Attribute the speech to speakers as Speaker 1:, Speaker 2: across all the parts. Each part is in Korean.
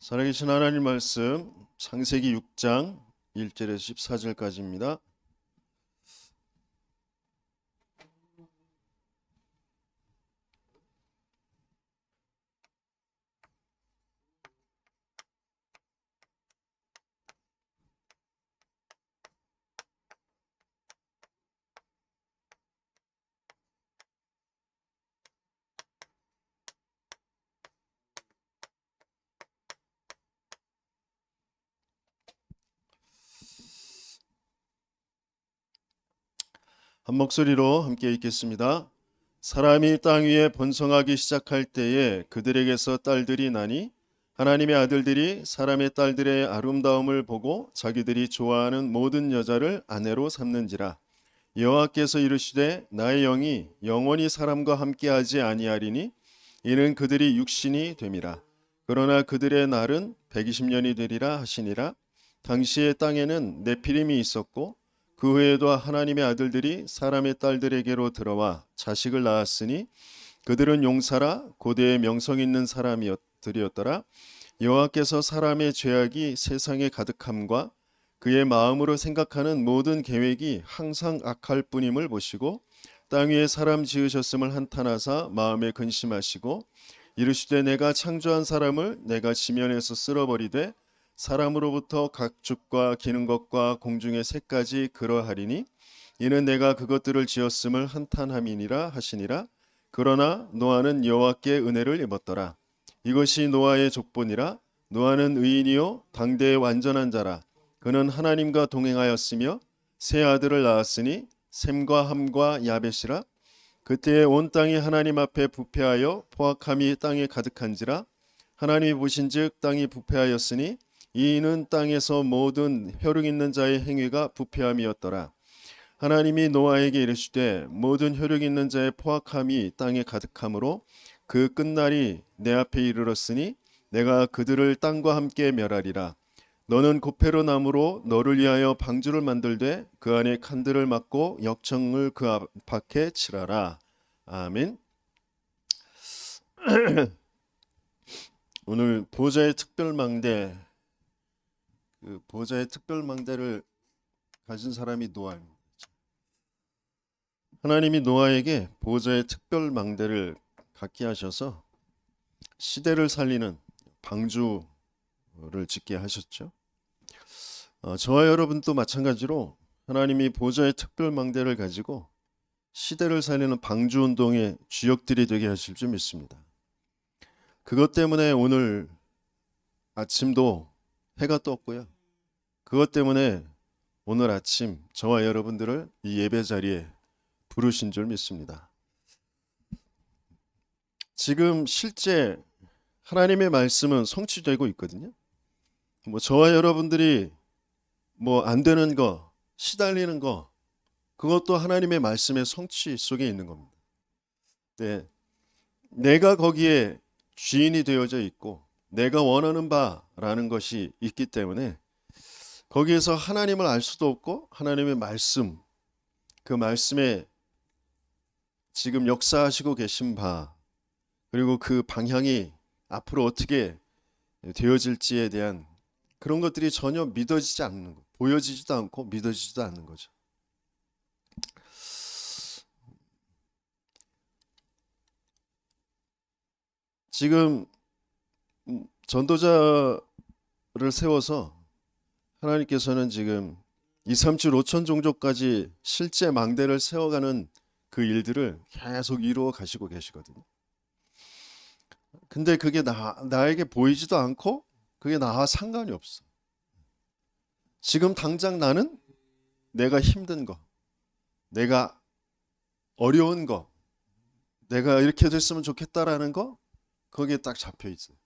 Speaker 1: 살아계신 하나님 말씀 창세기 6장 1절에서 14절까지입니다. 한 목소리로 함께 읽겠습니다. 사람이 땅 위에 번성하기 시작할 때에 그들에게서 딸들이 나니 하나님의 아들들이 사람의 딸들의 아름다움을 보고 자기들이 좋아하는 모든 여자를 아내로 삼는지라. 여호와께서 이르시되 나의 영이 영원히 사람과 함께하지 아니하리니 이는 그들이 육신이 됨이라. 그러나 그들의 날은 120년이 되리라 하시니라. 당시에 땅에는 네피림이 있었고 그 후에도 하나님의 아들들이 사람의 딸들에게로 들어와 자식을 낳았으니 그들은 용사라 고대의 명성 있는 사람들이었더라. 여호와께서 사람의 죄악이 세상에 가득함과 그의 마음으로 생각하는 모든 계획이 항상 악할 뿐임을 보시고 땅 위에 사람 지으셨음을 한탄하사 마음에 근심하시고 이르시되 내가 창조한 사람을 내가 지면에서 쓸어버리되 사람으로부터 각축과 기는 것과 공중의 새까지 그러하리니 이는 내가 그것들을 지었음을 한탄함이니라 하시니라. 그러나 노아는 여호와께 은혜를 입었더라. 이것이 노아의 족보니라. 노아는 의인이요 당대의 완전한 자라. 그는 하나님과 동행하였으며 세 아들을 낳았으니 셈과 함과 야벳이라. 그때에 온 땅이 하나님 앞에 부패하여 포악함이 땅에 가득한지라. 하나님이 보신즉 땅이 부패하였으니 이는 땅에서 모든 혈육 있는 자의 행위가 부패함이었더라. 하나님이 노아에게 이르시되 모든 혈육 있는 자의 포악함이 땅에 가득하므로 그 끝날이 내 앞에 이르렀으니 내가 그들을 땅과 함께 멸하리라. 너는 고페로 나무로 너를 위하여 방주를 만들되 그 안에 칸들을 막고 역청을 그 밖에 칠하라. 아멘. 오늘 보좌의 특별망대, 그 보좌의 특별망대를 가진 사람이 노아입니다. 하나님이 노아에게 보좌의 특별망대를 갖게 하셔서 시대를 살리는 방주를 짓게 하셨죠. 저와 여러분도 마찬가지로 하나님이 보좌의 특별망대를 가지고 시대를 살리는 방주운동의 주역들이 되게 하실 줄 믿습니다. 그것 때문에 오늘 아침도 해가 떴고요. 그것 때문에 오늘 아침 저와 여러분들을 이 예배 자리에 부르신 줄 믿습니다. 지금 실제 하나님의 말씀은 성취되고 있거든요. 저와 여러분들이 안 되는 거, 시달리는 거, 그것도 하나님의 말씀의 성취 속에 있는 겁니다. 네, 내가 거기에 주인이 되어져 있고 내가 원하는 바라는 것이 있기 때문에 거기에서 하나님을 알 수도 없고 하나님의 말씀, 그 말씀에 지금 역사하시고 계신 바 그리고 그 방향이 앞으로 어떻게 되어질지에 대한 그런 것들이 전혀 믿어지지 않는 거, 보여지지도 않고 믿어지지도 않는 거죠. 지금 전도자를 세워서 하나님께서는 지금 2, 3, 7, 5천 종족까지 실제 망대를 세워가는 그 일들을 계속 이루어 가시고 계시거든요. 근데 그게 나에게 보이지도 않고 그게 나와 상관이 없어. 지금 당장 나는 내가 힘든 거, 내가 어려운 거, 내가 이렇게 됐으면 좋겠다라는 거 거기에 딱 잡혀 있어요.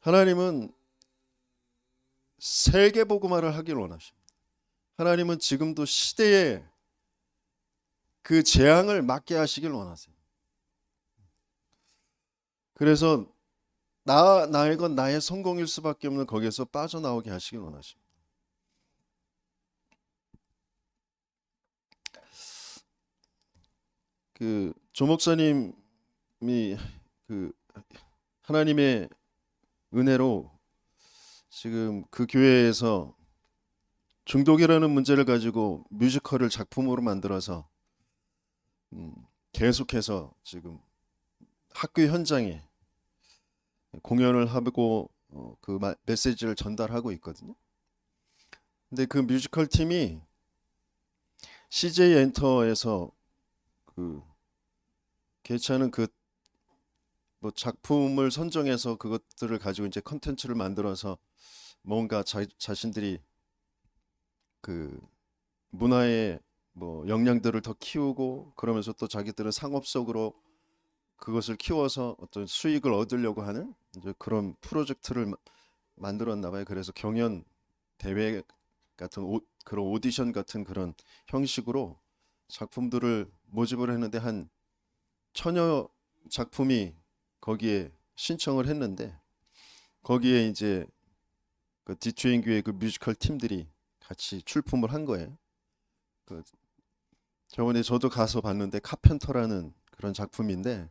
Speaker 1: 하나님은 세계 복음화를 하길 원하십니다. 하나님은 지금도 시대에 그 재앙을 막게 하시길 원하세요. 그래서 나의 건 나의 성공일 수밖에 없는 거기에서 빠져나오게 하시길 원하십니다. 그 조 목사님이 그 하나님의 은혜로 지금 그 교회에서 중독이라는 문제를 가지고 뮤지컬을 작품으로 만들어서 계속해서 지금 학교 현장에 공연을 하고 그 메시지를 전달하고 있거든요. 근데 그 뮤지컬 팀이 CJ 엔터에서 그 괜찮은 그 뭐 작품을 선정해서 그것들을 가지고 이제 컨텐츠를 만들어서 뭔가 자신들이 그 문화의 뭐 역량들을 더 키우고 그러면서 또 자기들은 상업적으로 그것을 키워서 어떤 수익을 얻으려고 하는 이제 그런 프로젝트를 만들었나 봐요. 그래서 경연 대회 같은 그런 오디션 같은 그런 형식으로 작품들을 모집을 했는데 한 천여 작품이 거기에 신청을 했는데 거기에 이제 그 디트웨인 교회 그 뮤지컬 팀들이 같이 출품을 한 거예요. 그 저번에 저도 가서 봤는데 카펜터라는 그런 작품인데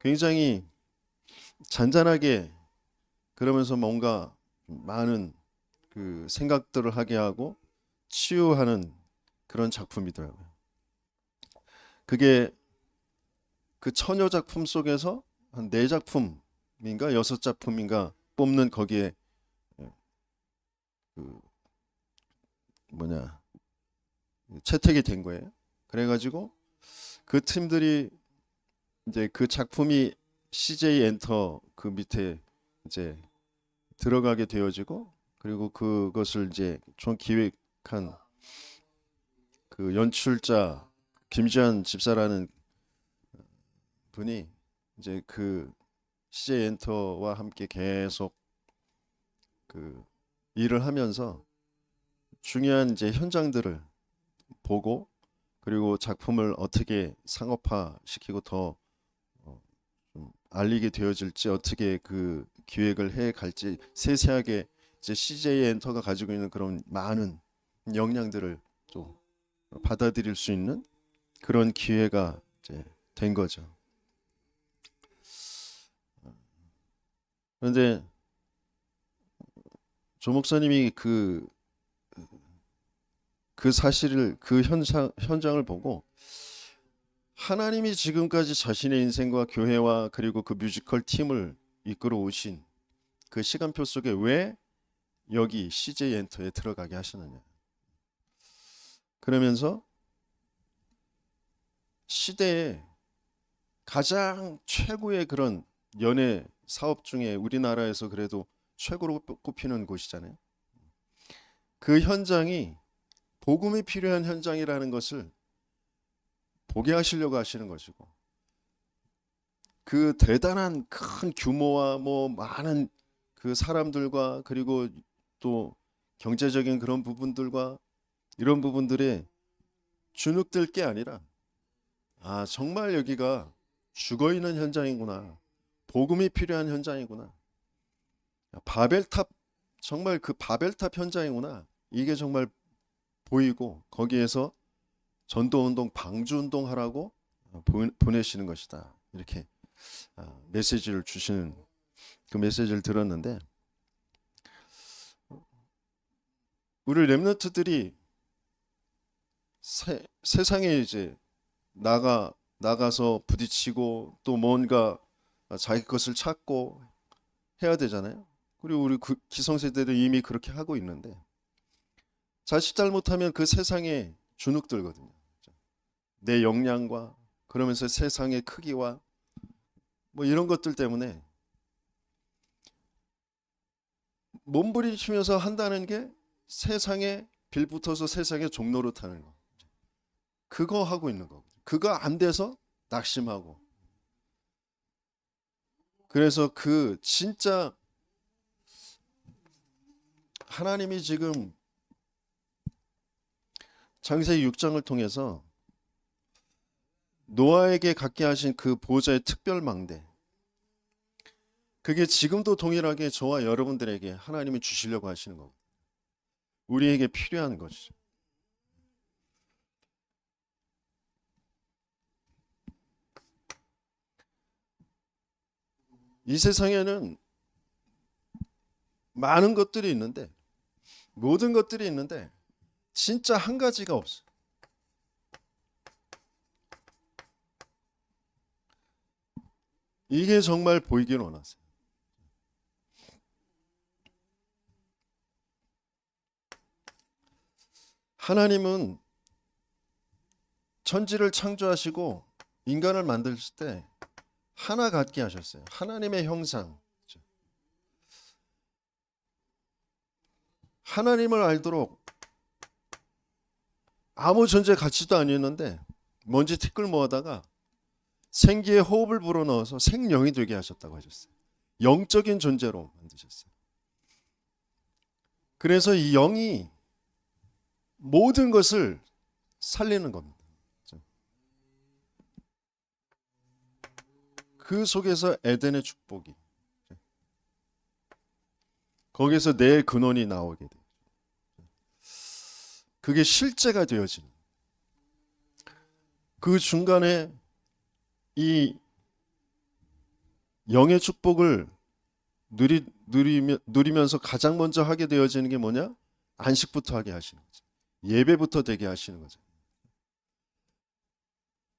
Speaker 1: 굉장히 잔잔하게 그러면서 뭔가 많은 그 생각들을 하게 하고 치유하는 그런 작품이더라고요. 그게 그 처녀 작품 속에서 한 네 작품인가 여섯 작품인가 뽑는 거기에 그 뭐냐 채택이 된 거예요. 그래가지고 그 팀들이 이제 그 작품이 CJ 엔터 그 밑에 이제 들어가게 되어지고 그리고 그것을 이제 총 기획한 그 연출자 김지한 집사라는 분이 이제 그 CJ 엔터와 함께 계속 그 일을 하면서 중요한 이제 현장들을 보고 그리고 작품을 어떻게 상업화 시키고 더 좀 알리게 되어질지 어떻게 그 기획을 해 갈지 세세하게 이제 CJ 엔터가 가지고 있는 그런 많은 역량들을 또 받아들일 수 있는 그런 기회가 이제 된 거죠. 그런데 조 목사님이 그 사실을 그 현장을 보고 하나님이 지금까지 자신의 인생과 교회와 그리고 그 뮤지컬 팀을 이끌어 오신 그 시간표 속에 왜 여기 CJ 엔터에 들어가게 하시느냐. 그러면서 시대에 가장 최고의 그런 연예 사업 중에 우리나라에서 그래도 최고로 꼽히는 곳이잖아요. 그 현장이 복음이 필요한 현장이라는 것을 보게 하시려고 하시는 것이고 그 대단한 큰 규모와 뭐 많은 그 사람들과 그리고 또 경제적인 그런 부분들과 이런 부분들에 주눅들 게 아니라 아 정말 여기가 죽어있는 현장이구나. 복음이 필요한 현장이구나. 바벨탑 정말 그 바벨탑 현장이구나. 이게 정말 보이고 거기에서 전도운동 방주운동 하라고 보내시는 것이다. 이렇게 메시지를 주시는 그 메시지를 들었는데 우리 렘넌트들이 세상에 이제 나가서 부딪히고 또 뭔가 자기 것을 찾고 해야 되잖아요. 그리고 우리 기성세대도 이미 그렇게 하고 있는데 자칫 잘못하면 그 세상에 주눅들거든요. 내 역량과 그러면서 세상의 크기와 뭐 이런 것들 때문에 몸부림치면서 한다는 게 세상에 빌붙어서 세상의 종로로 타는 거. 그거 하고 있는 거거든요. 그거 안 돼서 낙심하고. 그래서 그 진짜 하나님이 지금 창세기 6장을 통해서 노아에게 갖게 하신 그 보호자의 특별 망대. 그게 지금도 동일하게 저와 여러분들에게 하나님이 주시려고 하시는 거고. 우리에게 필요한 것이죠. 이 세상에는 많은 것들이 있는데, 모든 것들이 있는데 진짜 한 가지가 없어요. 이게 정말 보이길 원하세요. 하나님은 천지를 창조하시고 인간을 만드실 때 하나 같게 하셨어요. 하나님의 형상. 하나님을 알도록 아무 존재 가치도 아니었는데 먼지 티끌 모아다가 생기의 호흡을 불어넣어서 생명이 되게 하셨다고 하셨어요. 영적인 존재로 만드셨어요. 그래서 이 영이 모든 것을 살리는 겁니다. 그 속에서 에덴의 축복이, 거기서 내 근원이 나오게 돼요. 그게 실제가 되어지는, 그 중간에 이 영의 축복을 누리면서 가장 먼저 하게 되어지는 게 뭐냐? 안식부터 하게 하시는 거죠. 예배부터 되게 하시는 거죠.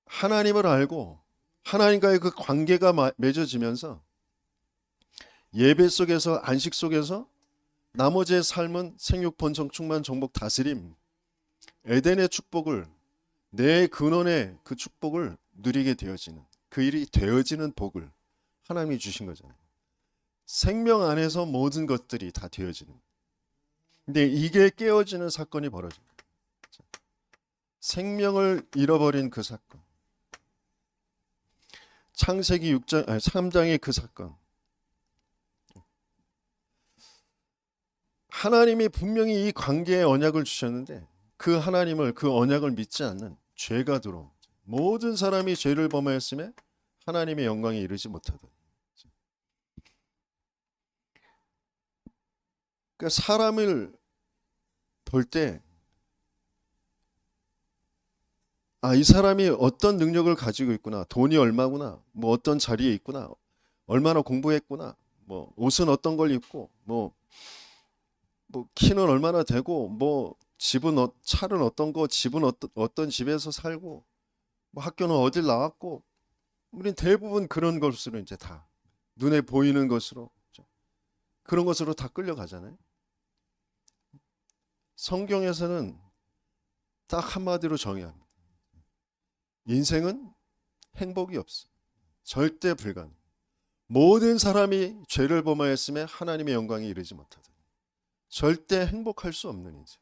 Speaker 1: 하나님을 알고 하나님과의 그 관계가 맺어지면서 예배 속에서, 안식 속에서 나머지의 삶은 생육, 번성, 충만, 정복, 다스림, 에덴의 축복을, 내 근원의 그 축복을 누리게 되어지는, 그 일이 되어지는 복을 하나님이 주신 거잖아요. 생명 안에서 모든 것들이 다 되어지는. 근데 이게 깨어지는 사건이 벌어집니다. 생명을 잃어버린 그 사건. 창세기 3장의 그 사건. 하나님이 분명히 이 관계에 언약을 주셨는데 그 하나님을, 그 언약을 믿지 않는 죄가 들어온, 모든 사람이 죄를 범하였음에 하나님의 영광에 이르지 못하더니. 그러니까 사람을 볼 때 이 사람이 어떤 능력을 가지고 있구나, 돈이 얼마구나, 뭐 어떤 자리에 있구나, 얼마나 공부했구나, 뭐 옷은 어떤 걸 입고, 뭐 키는 얼마나 되고, 뭐 집은 차는 어떤 거, 집은 어떤 집에서 살고, 뭐 학교는 어딜 나왔고, 우린 대부분 그런 것으로 이제 다 눈에 보이는 것으로, 그런 것으로 다 끌려가잖아요. 성경에서는 딱 한마디로 정의합니다. 인생은 행복이 없어. 절대 불가능. 모든 사람이 죄를 범하였음에 하나님의 영광에 이르지 못하다. 절대 행복할 수 없는 인생.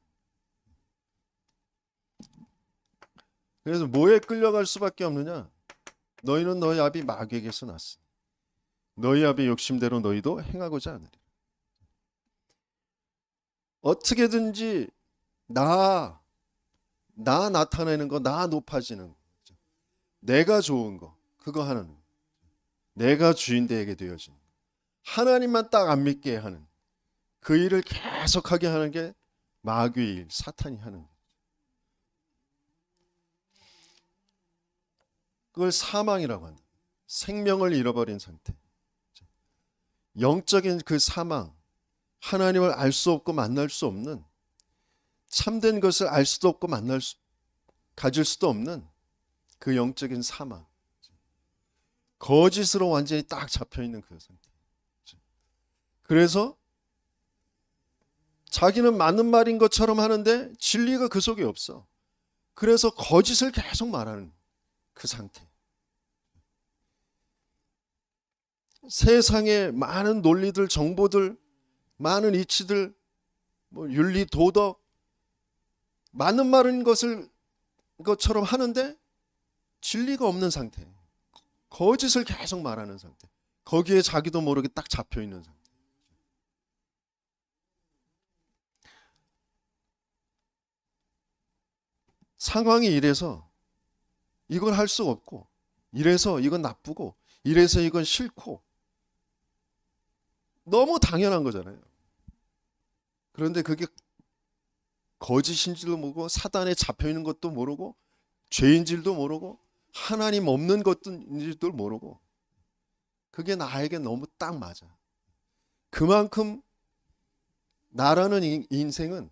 Speaker 1: 그래서 뭐에 끌려갈 수밖에 없느냐? 너희는 너희 아비 마귀에게서 났으니 너희 아비 욕심대로 너희도 행하고자 하느니. 어떻게든지 나 나타내는 거, 나 높아지는 거, 내가 좋은 거, 그거 하는, 내가 주인되게 되어지는, 하나님만 딱 안 믿게 하는 그 일을 계속하게 하는 게 마귀의 일, 사탄이 하는 거. 그걸 사망이라고 한다. 생명을 잃어버린 상태. 영적인 그 사망, 하나님을 알 수 없고 만날 수 없는, 참된 것을 알 수도 없고 가질 수도 없는 그 영적인 사망. 거짓으로 완전히 딱 잡혀있는 그 상태. 그래서 자기는 맞는 말인 것처럼 하는데 진리가 그 속에 없어. 그래서 거짓을 계속 말하는 그 상태. 세상의 많은 논리들, 정보들, 많은 이치들, 뭐 윤리, 도덕, 맞는 말인 것처럼 하는데 진리가 없는 상태. 거짓을 계속 말하는 상태. 거기에 자기도 모르게 딱 잡혀 있는 상태. 상황이 이래서 이걸 할 수 없고, 이래서 이건 나쁘고, 이래서 이건 싫고, 너무 당연한 거잖아요. 그런데 그게 거짓인지도 모르고, 사단에 잡혀 있는 것도 모르고, 죄인지도 모르고, 하나님 없는 것인지도 모르고, 그게 나에게 너무 딱 맞아. 그만큼 나라는 인생은,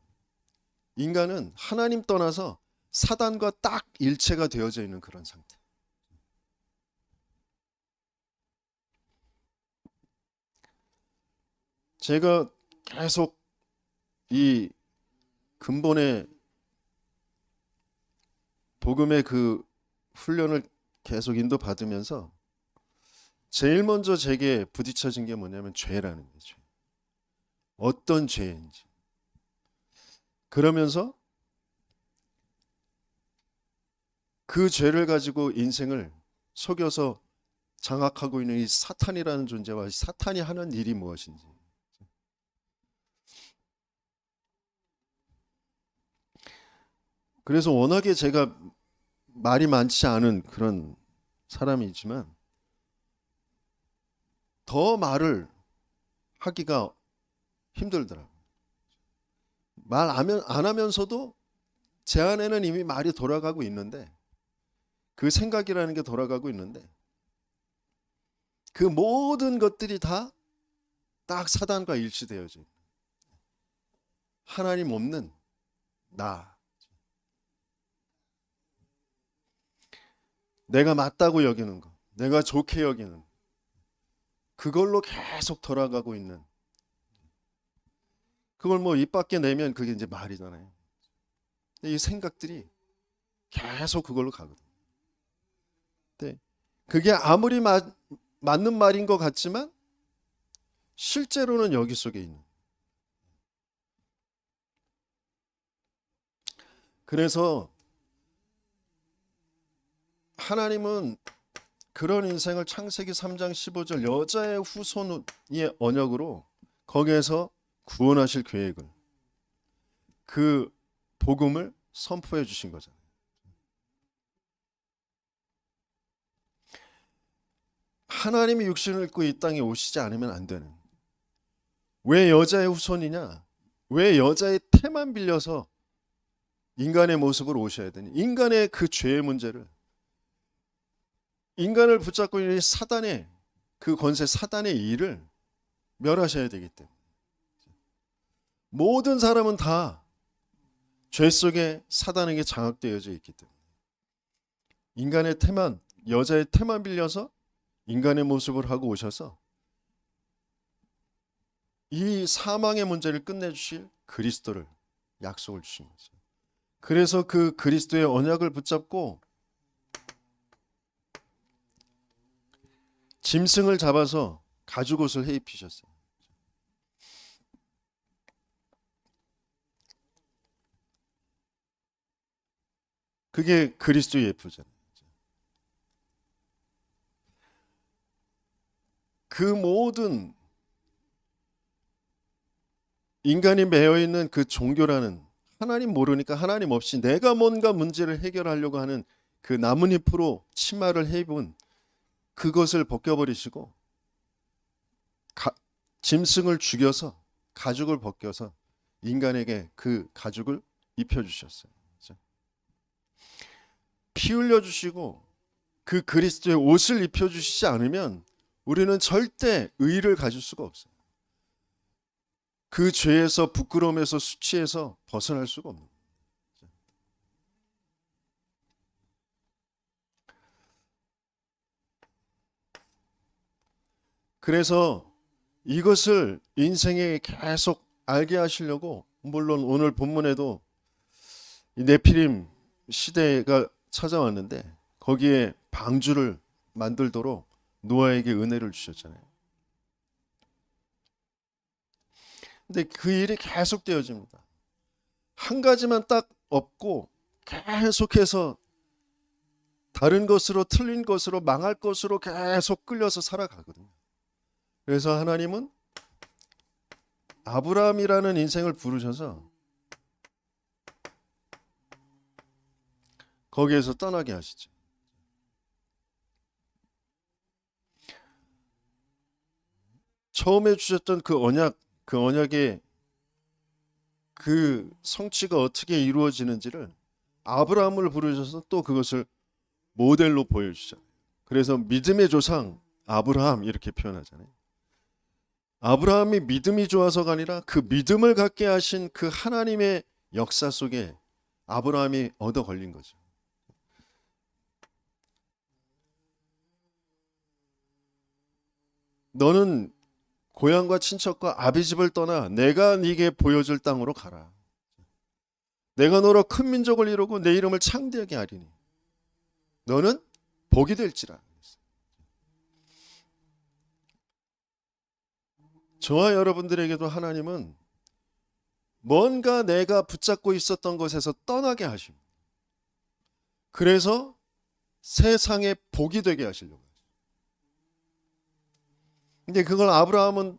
Speaker 1: 인간은 하나님 떠나서 사단과 딱 일체가 되어져 있는 그런 상태. 제가 계속 이 근본의 복음의 그 훈련을 계속 인도받으면서 제일 먼저 제게 부딪혀진 게 뭐냐면 죄라는 거죠. 어떤 죄인지. 그러면서 그 죄를 가지고 인생을 속여서 장악하고 있는 이 사탄이라는 존재와 사탄이 하는 일이 무엇인지. 그래서 워낙에 제가 말이 많지 않은 그런 사람이지만 더 말을 하기가 힘들더라고요. 말 안 하면서도 제 안에는 이미 말이 돌아가고 있는데, 그 생각이라는 게 돌아가고 있는데, 그 모든 것들이 다 딱 사단과 일치되어져 있는 하나님 없는 나, 내가 맞다고 여기는 거, 내가 좋게 여기는, 그걸로 계속 돌아가고 있는, 그걸 뭐 입 밖에 내면 그게 이제 말이잖아요. 이 생각들이 계속 그걸로 가거든요. 근데 그게 아무리 맞는 말인 것 같지만 실제로는 여기 속에 있는. 그래서 하나님은 그런 인생을 창세기 3장 15절 여자의 후손의 언약으로 거기에서 구원하실 계획을, 그 복음을 선포해 주신 거잖아요. 하나님이 육신을 입고 이 땅에 오시지 않으면 안 되는, 왜 여자의 후손이냐, 왜 여자의 태만 빌려서 인간의 모습으로 오셔야 되니, 인간의 그 죄의 문제를, 인간을 붙잡고 있는 사단의 그 권세, 사단의 일을 멸하셔야 되기 때문에 모든 사람은 다 죄 속에 사단에게 장악되어져 있기 때문에 인간의 태만, 여자의 태만 빌려서 인간의 모습을 하고 오셔서 이 사망의 문제를 끝내주실 그리스도를 약속을 주신 거죠. 그래서 그 그리스도의 언약을 붙잡고 짐승을 잡아서 가죽옷을 해 입히셨어요. 그게 그리스도의 예표잖아요. 그 모든 인간이 매여 있는 그 종교라는, 하나님 모르니까 하나님 없이 내가 뭔가 문제를 해결하려고 하는 그 나뭇잎으로 치마를 해 입은 그것을 벗겨버리시고 짐승을 죽여서 가죽을 벗겨서 인간에게 그 가죽을 입혀주셨어요. 피 흘려주시고 그 그리스도의 옷을 입혀주시지 않으면 우리는 절대 의의를 가질 수가 없어요. 그 죄에서, 부끄러움에서, 수치에서 벗어날 수가 없는 거예요. 그래서 이것을 인생에 계속 알게 하시려고, 물론 오늘 본문에도 이 네피림 시대가 찾아왔는데 거기에 방주를 만들도록 노아에게 은혜를 주셨잖아요. 근데 그 일이 계속 되어집니다. 한 가지만 딱 없고 계속해서 다른 것으로, 틀린 것으로, 망할 것으로 계속 끌려서 살아가거든요. 그래서 하나님은 아브라함이라는 인생을 부르셔서 거기에서 떠나게 하시죠. 처음에 주셨던 그 언약, 그 언약의 그 성취가 어떻게 이루어지는지를 아브라함을 부르셔서 또 그것을 모델로 보여주잖아요. 그래서 믿음의 조상 아브라함 이렇게 표현하잖아요. 아브라함이 믿음이 좋아서가 아니라 그 믿음을 갖게 하신 그 하나님의 역사 속에 아브라함이 얻어 걸린 거죠. 너는 고향과 친척과 아비집을 떠나 내가 네게 보여줄 땅으로 가라. 내가 너로 큰 민족을 이루고 내 이름을 창대하게 하리니 너는 복이 될지라. 저와 여러분들에게도 하나님은 뭔가 내가 붙잡고 있었던 것에서 떠나게 하십니다. 그래서 세상에 복이 되게 하시려고. 근데 그걸 아브라함은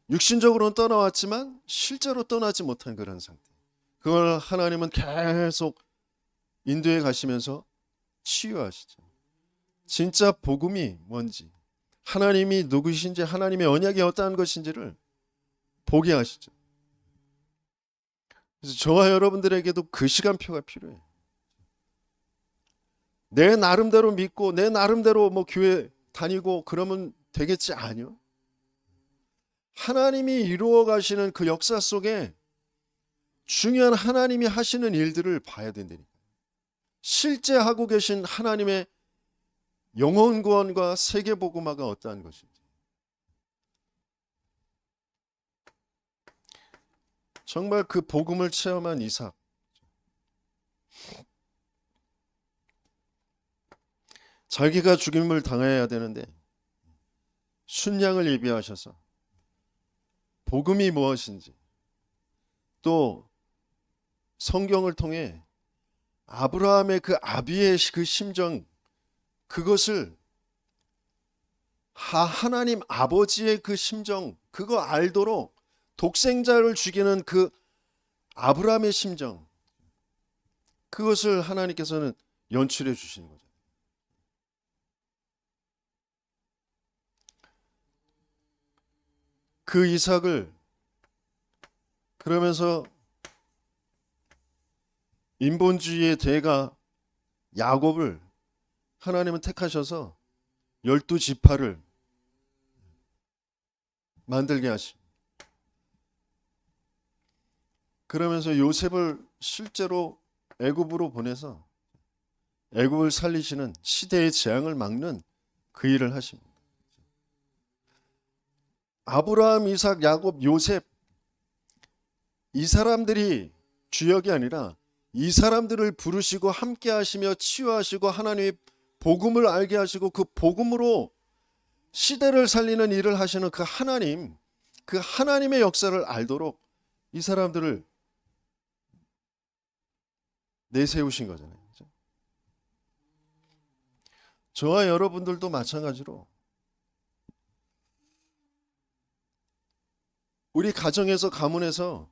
Speaker 1: 육신적으로는 떠나왔지만 실제로 떠나지 못한 그런 상태. 그걸 하나님은 계속 인도해 가시면서 치유하시죠. 진짜 복음이 뭔지, 하나님이 누구신지, 하나님의 언약이 어떠한 것인지를 보게 하시죠. 그래서 저와 여러분들에게도 그 시간표가 필요해요. 내 나름대로 믿고 내 나름대로 뭐 교회 다니고 그러면 되겠지? 아니요. 하나님이 이루어 가시는 그 역사 속에 중요한 하나님이 하시는 일들을 봐야 된다니까. 실제 하고 계신 하나님의 영혼 구원과 세계 복음화가 어떠한 것인지. 정말 그 복음을 체험한 이삭. 자기가 죽임을 당해야 되는데 순양을 예비하셔서 복음이 무엇인지, 또 성경을 통해 아브라함의 그 아비의 그 심정, 그것을 하나님 아버지의 그 심정, 그거 알도록 독생자를 죽이는 그 아브라함의 심정, 그것을 하나님께서는 연출해 주시는 거죠. 그 이삭을 그러면서 인본주의의 대가 야곱을 하나님은 택하셔서 12지파를 만들게 하십니다. 그러면서 요셉을 실제로 애굽으로 보내서 애굽을 살리시는 시대의 재앙을 막는 그 일을 하십니다. 아브라함, 이삭, 야곱, 요셉, 이 사람들이 주역이 아니라 이 사람들을 부르시고 함께 하시며 치유하시고 하나님의 복음을 알게 하시고 그 복음으로 시대를 살리는 일을 하시는 그 하나님, 그 하나님의 역사를 알도록 이 사람들을 내세우신 거잖아요. 저와 여러분들도 마찬가지로 우리 가정에서, 가문에서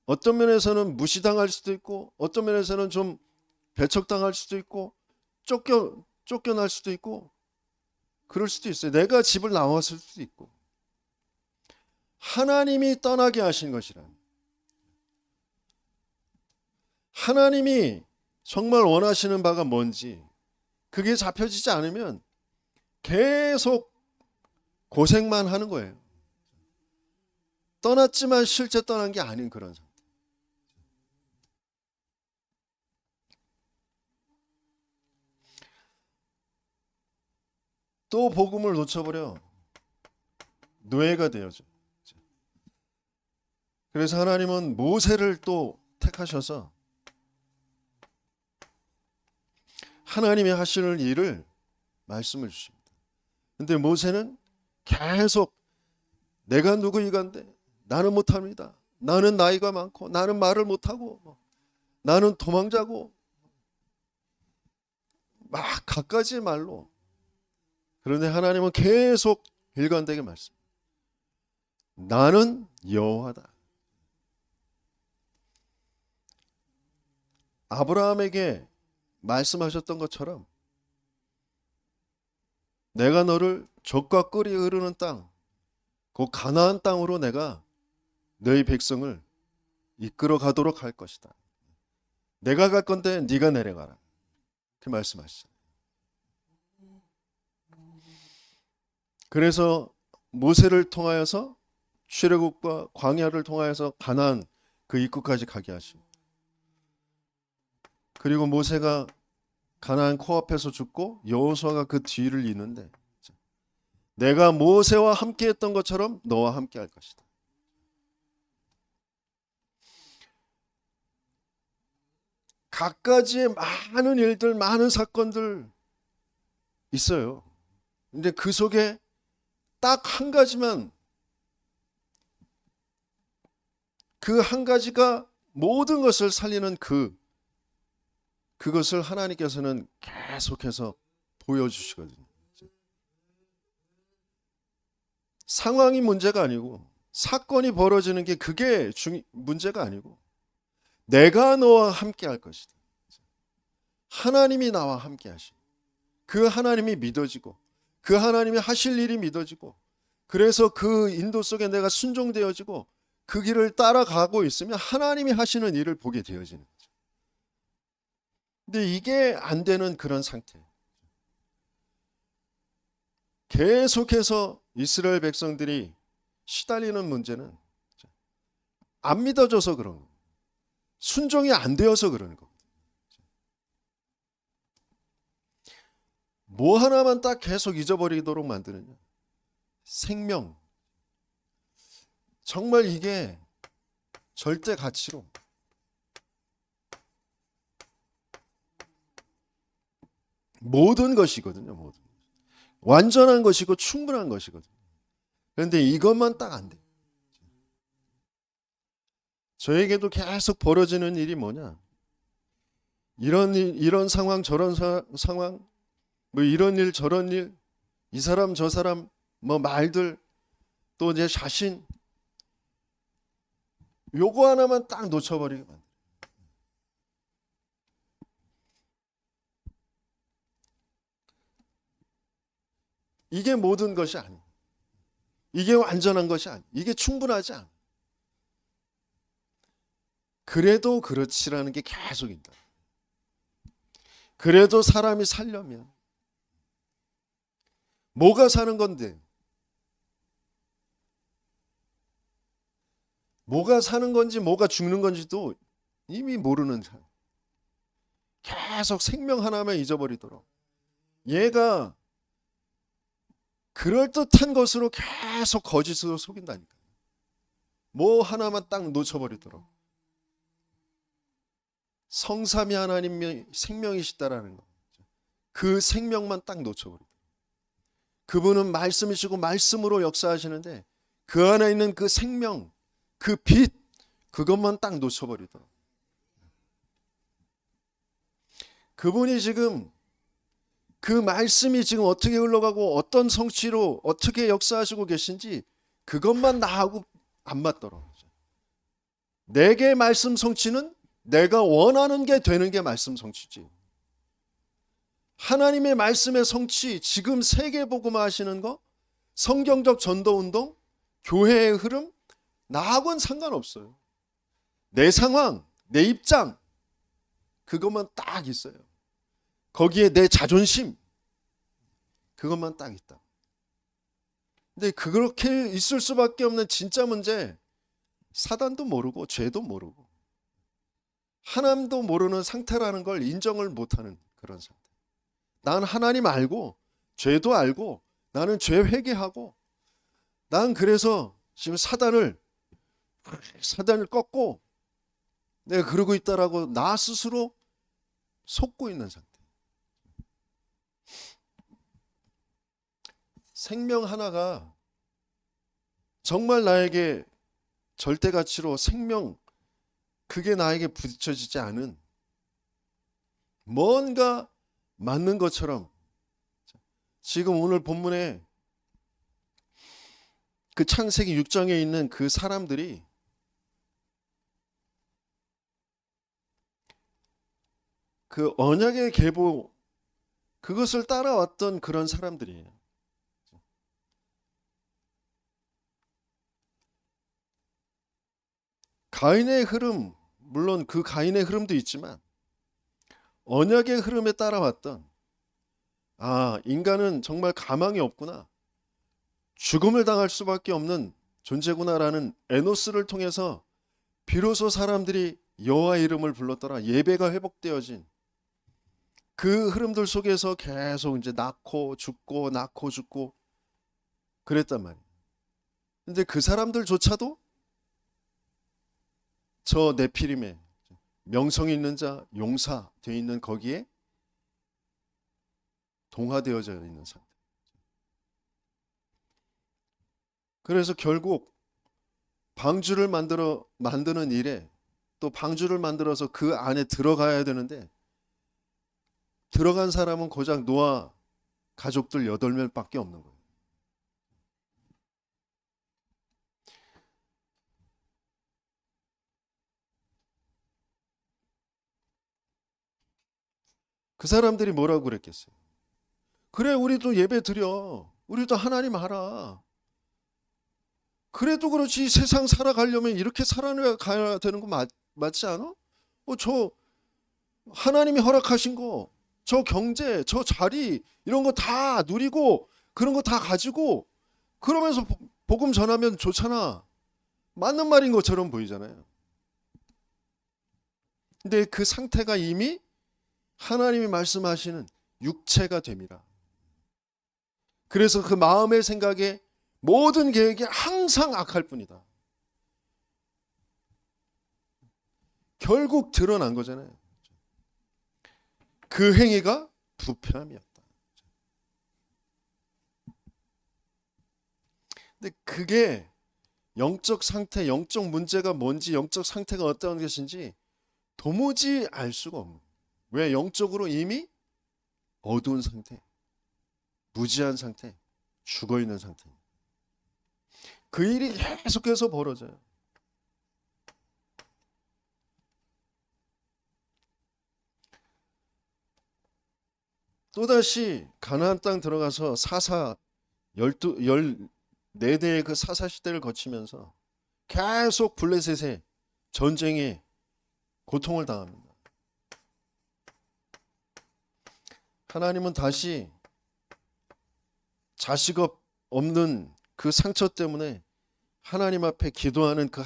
Speaker 1: 어떤 면에서는 무시당할 수도 있고 어떤 면에서는 좀 배척당할 수도 있고 쫓겨날 수도 있고 그럴 수도 있어요. 내가 집을 나왔을 수도 있고. 하나님이 떠나게 하신 것이라. 하나님이 정말 원하시는 바가 뭔지 그게 잡혀지지 않으면 계속 고생만 하는 거예요. 떠났지만 실제 떠난 게 아닌 그런 상태. 또 복음을 놓쳐버려 노예가 되어져. 그래서 하나님은 모세를 또 택하셔서 하나님이 하시는 일을 말씀을 주십니다. 근데 모세는 계속 내가 누구이간데 나는 못합니다. 나는 나이가 많고 나는 말을 못하고 나는 도망자고 막 갖가지 말로. 그런데 하나님은 계속 일관되게 말씀. 나는 여호와다. 아브라함에게 말씀하셨던 것처럼 내가 너를 젖과 꿀이 흐르는 땅, 그 가나안 땅으로 내가 너희 백성을 이끌어 가도록 할 것이다. 내가 갈 건데 네가 내려가라. 그 말씀하시죠. 그래서 모세를 통하여서 출애굽과 광야를 통하여서 가나안 그 입구까지 가게 하시고, 그리고 모세가 가나안 코앞에서 죽고 여호수아가 그 뒤를 잇는데, 내가 모세와 함께 했던 것처럼 너와 함께 할 것이다. 각가지의 많은 일들, 많은 사건들 있어요. 근데 그 속에 딱 한 가지만, 그 한 가지가 모든 것을 살리는 그것을 하나님께서는 계속해서 보여주시거든요. 상황이 문제가 아니고, 사건이 벌어지는 게 그게 문제가 아니고, 내가 너와 함께 할 것이다. 하나님이 나와 함께 하시고, 그 하나님이 믿어지고, 그 하나님이 하실 일이 믿어지고, 그래서 그 인도 속에 내가 순종되어지고 그 길을 따라가고 있으면 하나님이 하시는 일을 보게 되어지는 거죠. 근데 이게 안 되는 그런 상태. 계속해서 이스라엘 백성들이 시달리는 문제는 안 믿어져서 그런 거예요. 순종이 안 되어서 그러는 거예요. 뭐 하나만 딱 계속 잊어버리도록 만드느냐. 생명. 정말 이게 절대 가치로 모든 것이거든요. 모든. 완전한 것이고 충분한 것이거든요. 그런데 이것만 딱 안 돼. 저에게도 계속 벌어지는 일이 뭐냐. 이런 일, 이런 상황, 저런 상황, 뭐 이런 일, 저런 일, 이 사람, 저 사람, 뭐 말들, 또 내 자신, 요거 하나만 딱 놓쳐버리게 만들어요. 이게 모든 것이 아니에요. 이게 완전한 것이 아니에요. 이게 충분하지 않아요. 그래도 그렇지라는 게 계속 있다. 그래도 사람이 살려면 뭐가 사는 건데? 뭐가 사는 건지 뭐가 죽는 건지도 이미 모르는 사람. 계속 생명 하나만 잊어버리도록. 얘가 그럴듯한 것으로 계속 거짓으로 속인다니까. 뭐 하나만 딱 놓쳐버리도록. 성삼위 하나님이 생명이시다라는 거. 그 생명만 딱 놓쳐버리도록. 그분은 말씀이시고 말씀으로 역사하시는데 그 안에 있는 그 생명, 그 빛, 그것만 딱 놓쳐버리도록. 그분이 지금 그 말씀이 지금 어떻게 흘러가고 어떤 성취로 어떻게 역사하시고 계신지 그것만 나하고 안 맞더라고요. 내게 말씀 성취는 내가 원하는 게 되는 게 말씀 성취지. 하나님의 말씀의 성취, 지금 세계복음화 하시는 거, 성경적 전도운동, 교회의 흐름, 나하고는 상관없어요. 내 상황, 내 입장, 그것만 딱 있어요. 거기에 내 자존심, 그것만 딱 있다. 근데 그렇게 있을 수밖에 없는 진짜 문제, 사단도 모르고 죄도 모르고 하나님도 모르는 상태라는 걸 인정을 못하는 그런 상태. 난 하나님 알고 죄도 알고 나는 죄 회개하고 난 그래서 지금 사단을 꺾고 내가 그러고 있다라고 나 스스로 속고 있는 상태. 생명 하나가 정말 나에게 절대 가치로 생명, 그게 나에게 부딪혀지지 않은 뭔가 맞는 것처럼 지금 오늘 본문에 그 창세기 6장에 있는 그 사람들이 그 언약의 계보, 그것을 따라왔던 그런 사람들이에요. 가인의 흐름, 물론 그 가인의 흐름도 있지만 언약의 흐름에 따라왔던, 아, 인간은 정말 가망이 없구나. 죽음을 당할 수밖에 없는 존재구나라는 에노스를 통해서 비로소 사람들이 여호와의 이름을 불렀더라. 예배가 회복되어진 그 흐름들 속에서 계속 이제 낳고 죽고 낳고 죽고 그랬단 말이에요. 근데 그 사람들조차도 저 네피림의 명성이 있는 자, 용사 되어 있는 거기에 동화되어져 있는 상태. 그래서 결국 방주를 만드는 일에 또 방주를 만들어서 그 안에 들어가야 되는데 들어간 사람은 고작 노아 가족들 8명밖에 없는 거예요. 그 사람들이 뭐라고 그랬겠어요? 그래, 우리도 예배 드려. 우리도 하나님 알아. 그래도 그렇지, 세상 살아가려면 이렇게 살아가야 되는 거 맞지 않아? 저 하나님이 허락하신 거, 저 경제, 저 자리 이런 거 다 누리고 그런 거 다 가지고 그러면서 복음 전하면 좋잖아. 맞는 말인 것처럼 보이잖아요. 근데 그 상태가 이미 하나님이 말씀하시는 육체가 됨이라. 그래서 그 마음의 생각에 모든 계획이 항상 악할 뿐이다. 결국 드러난 거잖아요. 그 행위가 부패함이었다. 근데 그게 영적 상태, 영적 문제가 뭔지, 영적 상태가 어떤 것인지 도무지 알 수가 없는 거예요. 왜? 영적으로 이미 어두운 상태, 무지한 상태, 죽어있는 상태. 그 일이 계속해서 벌어져요. 또다시 가나안 땅 들어가서 사사 14대의 그 사사 시대를 거치면서 계속 블레셋의 전쟁에 고통을 당합니다. 하나님은 다시 자식 없는 그 상처 때문에 하나님 앞에 기도하는 그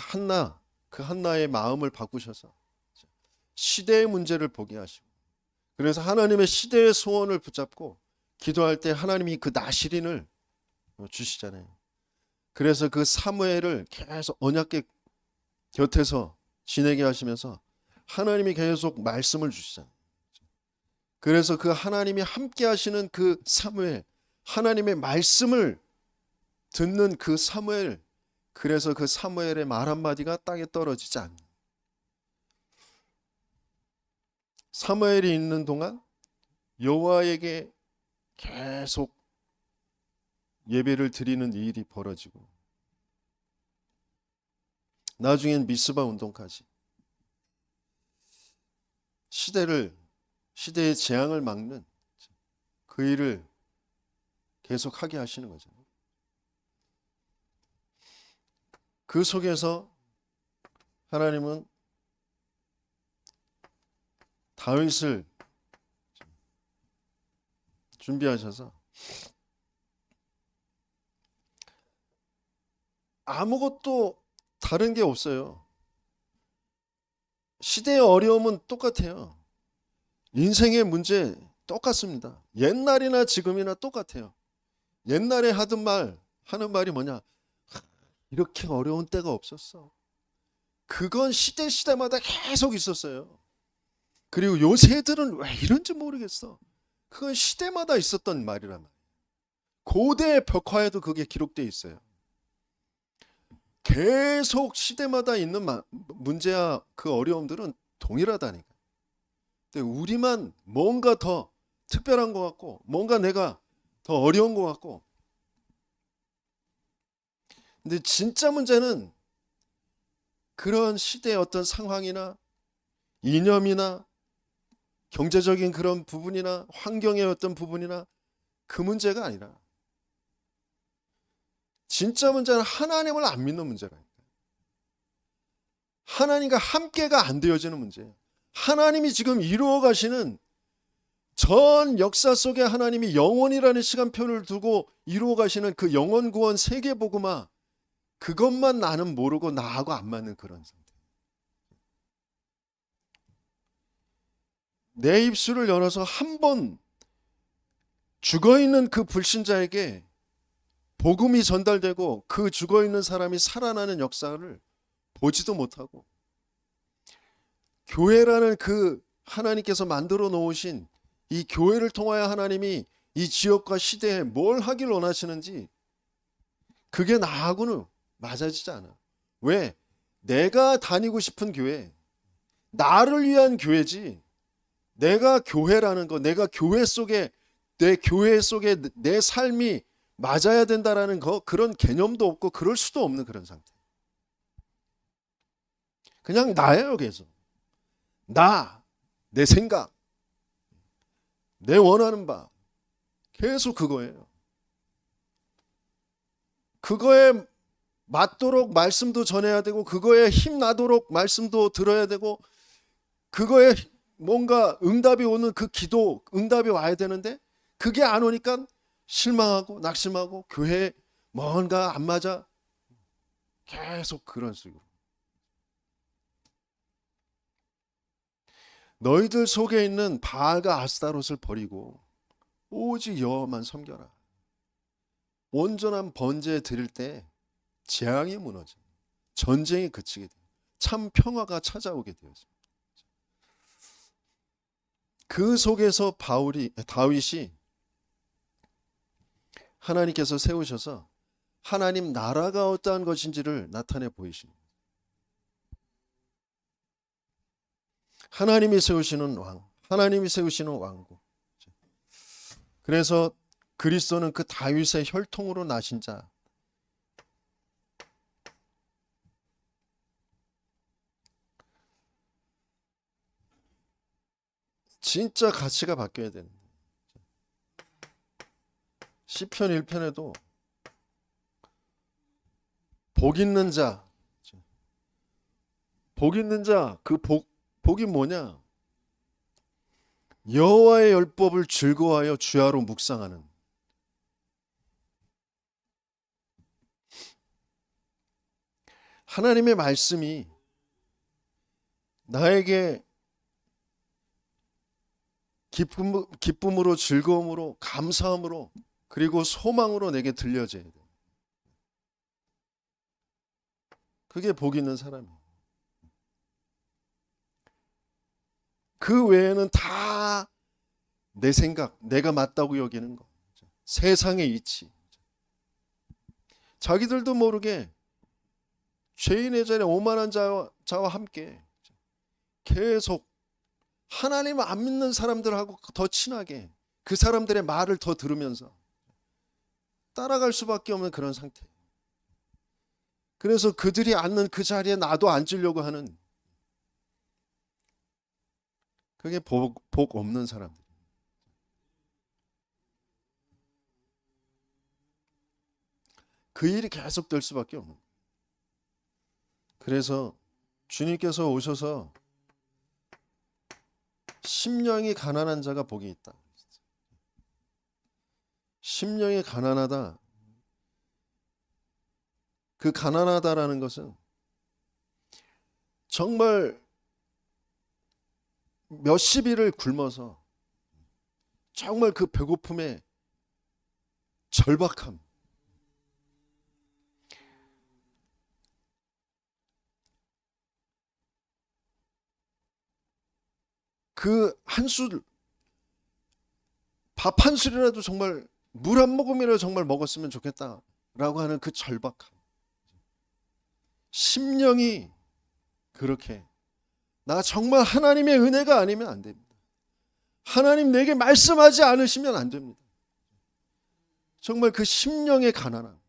Speaker 1: 한나의 마음을 바꾸셔서 시대의 문제를 보게 하시고, 그래서 하나님의 시대의 소원을 붙잡고 기도할 때 하나님이 그 나실인을 주시잖아요. 그래서 그 사무엘을 계속 언약궤 곁에서 지내게 하시면서 하나님이 계속 말씀을 주시잖아요. 그래서 그 하나님이 함께 하시는 그 사무엘, 하나님의 말씀을 듣는 그 사무엘, 그래서 그 사무엘의 말 한마디가 땅에 떨어지지 않는, 사무엘이 있는 동안 여호와에게 계속 예배를 드리는 일이 벌어지고 나중엔 미스바 운동까지 시대의 재앙을 막는 그 일을 계속하게 하시는 거죠. 그 속에서 하나님은 다윗을 준비하셔서 아무것도 다른 게 없어요. 시대의 어려움은 똑같아요. 인생의 문제 똑같습니다. 옛날이나 지금이나 똑같아요. 옛날에 하는 말이 뭐냐? 이렇게 어려운 때가 없었어. 그건 시대마다 계속 있었어요. 그리고 요새들은 왜 이런지 모르겠어. 그건 시대마다 있었던 말이란 말이에요. 고대 벽화에도 그게 기록되어 있어요. 계속 시대마다 있는 문제야, 그 어려움들은 동일하다니까. 근데 우리만 뭔가 더 특별한 것 같고, 뭔가 내가 더 어려운 것 같고. 근데 진짜 문제는 그런 시대의 어떤 상황이나 이념이나 경제적인 그런 부분이나 환경의 어떤 부분이나 그 문제가 아니라, 진짜 문제는 하나님을 안 믿는 문제라니까. 하나님과 함께가 안 되어지는 문제예요. 하나님이 지금 이루어 가시는 전 역사 속에 하나님이 영원이라는 시간표를 두고 이루어 가시는 그 영원 구원 세계 복음화, 그것만 나는 모르고 나하고 안 맞는 그런 상태. 내 입술을 열어서 한 번 죽어있는 그 불신자에게 복음이 전달되고 그 죽어있는 사람이 살아나는 역사를 보지도 못하고, 교회라는 그 하나님께서 만들어 놓으신 이 교회를 통하여 하나님이 이 지역과 시대에 뭘 하길 원하시는지 그게 나하고는 맞아지지 않아. 왜? 내가 다니고 싶은 교회, 나를 위한 교회지, 내가 교회라는 거, 내가 교회 속에, 내 교회 속에 내 삶이 맞아야 된다라는 거, 그런 개념도 없고 그럴 수도 없는 그런 상태. 그냥 나예요. 계속 내 생각, 내 원하는 바, 계속 그거예요. 그거에 맞도록 말씀도 전해야 되고, 그거에 힘나도록 말씀도 들어야 되고, 그거에 뭔가 응답이 오는 그 기도 응답이 와야 되는데, 그게 안 오니까 실망하고 낙심하고 교회에 뭔가 안 맞아, 계속 그런 식으로. 너희들 속에 있는 바알과 아스타롯을 버리고 오직 여호와만 섬겨라. 온전한 번제 드릴 때 재앙이 무너져, 전쟁이 그치게 돼요. 참 평화가 찾아오게 되었습니다. 그 속에서 다윗이 하나님께서 세우셔서 하나님 나라가 어떠한 것인지를 나타내 보이십니다. 하나님이 세우시는 왕, 하나님이 세우시는 왕국. 그래서 그리스도는 그 다윗의 혈통으로 나신 자. 진짜 가치가 바뀌어야 되는. 시편 1편에도 복 있는 자, 그 복이 뭐냐? 여호와의 율법을 즐거워하여 주야로 묵상하는. 하나님의 말씀이 나에게 기쁨으로, 즐거움으로, 감사함으로, 그리고 소망으로 내게 들려져야 돼. 그게 복 있는 사람이에요. 그 외에는 다 내 생각, 내가 맞다고 여기는 거, 세상의 이치, 자기들도 모르게 죄인의 자리에 오만한 자와 함께 계속 하나님 안 믿는 사람들하고 더 친하게 그 사람들의 말을 더 들으면서 따라갈 수밖에 없는 그런 상태. 그래서 그들이 앉는 그 자리에 나도 앉으려고 하는, 그게 복 없는 사람들. 그 일이 계속될 수밖에 없는. 그래서 주님께서 오셔서 심령이 가난한 자가 복이 있다. 심령이 가난하다. 그 가난하다라는 것은 정말 몇십 일을 굶어서 정말 그 배고픔에 절박함, 그 밥 한 술이라도, 정말 물 한 모금이라도 정말 먹었으면 좋겠다라고 하는 그 절박함. 심령이 그렇게, 나 정말 하나님의 은혜가 아니면 안 됩니다. 하나님 내게 말씀하지 않으시면 안 됩니다. 정말 그 심령의 가난함.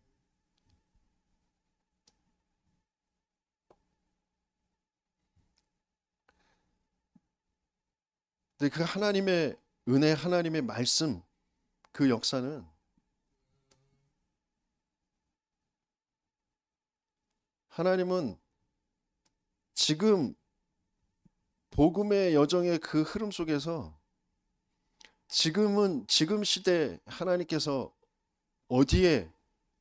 Speaker 1: 근데 그 하나님의 은혜, 하나님의 말씀, 그 역사는 하나님은 지금 복음의 여정의 그 흐름 속에서 지금 시대 하나님께서 어디에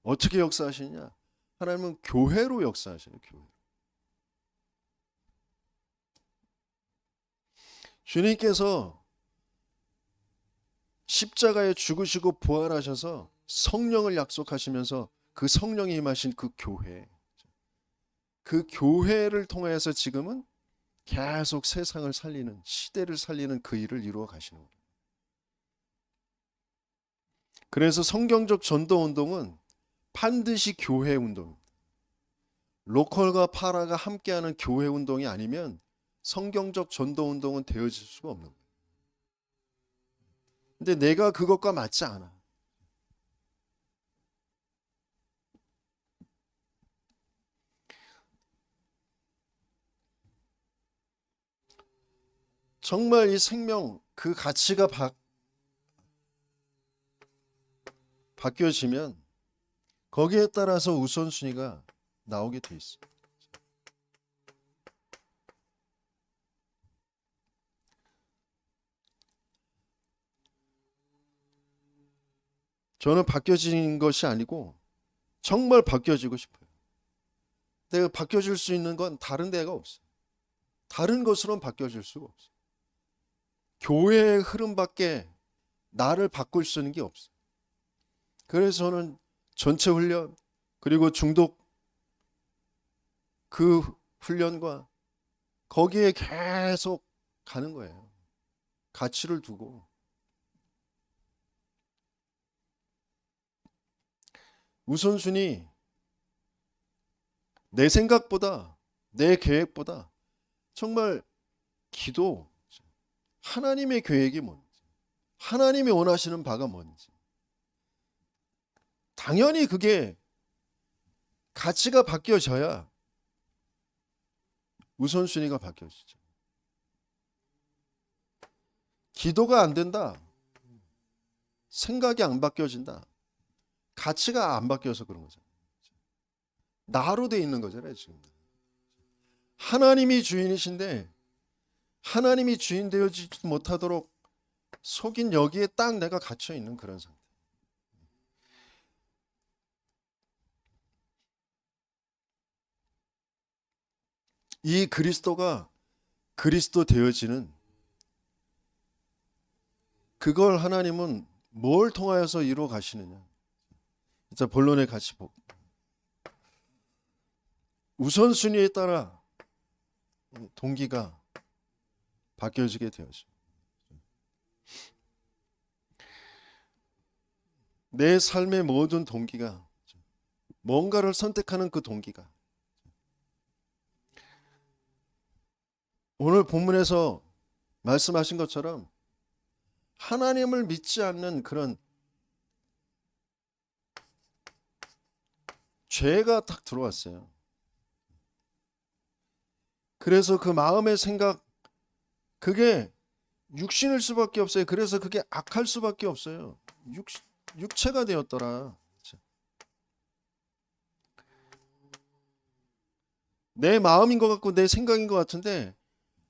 Speaker 1: 어떻게 역사하시냐? 하나님은 교회로 역사하셔요. 교회. 주님께서 십자가에 죽으시고 부활하셔서 성령을 약속하시면서 그 성령이 임하신 그 교회, 그 교회를 통해서 지금은 계속 세상을 살리는, 시대를 살리는 그 일을 이루어 가시는 거예요. 그래서 성경적 전도 운동은 반드시 교회 운동입니다. 로컬과 파라가 함께하는 교회 운동이 아니면 성경적 전도 운동은 되어질 수가 없는 거예요. 근데 내가 그것과 맞지 않아. 정말 이 생명 그 가치가 바뀌어지면 거기에 따라서 우선순위가 나오게 돼 있어요. 저는 바뀌어진 것이 아니고 정말 바뀌어지고 싶어요. 내가 바뀌어질 수 있는 건 다른 데가 없어요. 다른 것으로는 바뀌어질 수가 없어요. 교회의 흐름밖에 나를 바꿀 수 있는 게 없어요. 그래서 저는 전체 훈련 그리고 중독 그 훈련과 거기에 계속 가는 거예요. 가치를 두고. 우선순위 내 생각보다 내 계획보다 정말 기도, 하나님의 계획이 뭔지, 하나님이 원하시는 바가 뭔지. 당연히 그게 가치가 바뀌어져야 우선순위가 바뀌어지죠. 기도가 안 된다. 생각이 안 바뀌어진다. 가치가 안 바뀌어서 그런 거잖아요. 나로 돼 있는 거잖아요, 지금. 하나님이 주인이신데 하나님이 주인 되어지지 못하도록 속인 여기에 딱 내가 갇혀 있는 그런 상태. 이 그리스도가 그리스도 되어지는 그걸 하나님은 뭘 통하여서 이루어 가시느냐. 자, 본론에 같이 보고. 우선순위에 따라 동기가 바뀌어지게 되어져. 내 삶의 모든 동기가 뭔가를 선택하는 그 동기가 오늘 본문에서 말씀하신 것처럼 하나님을 믿지 않는 그런 죄가 딱 들어왔어요. 그래서 그 마음의 생각 그게 육신일 수밖에 없어요. 그래서 그게 악할 수밖에 없어요. 육체가 되었더라. 내 마음인 것 같고 내 생각인 것 같은데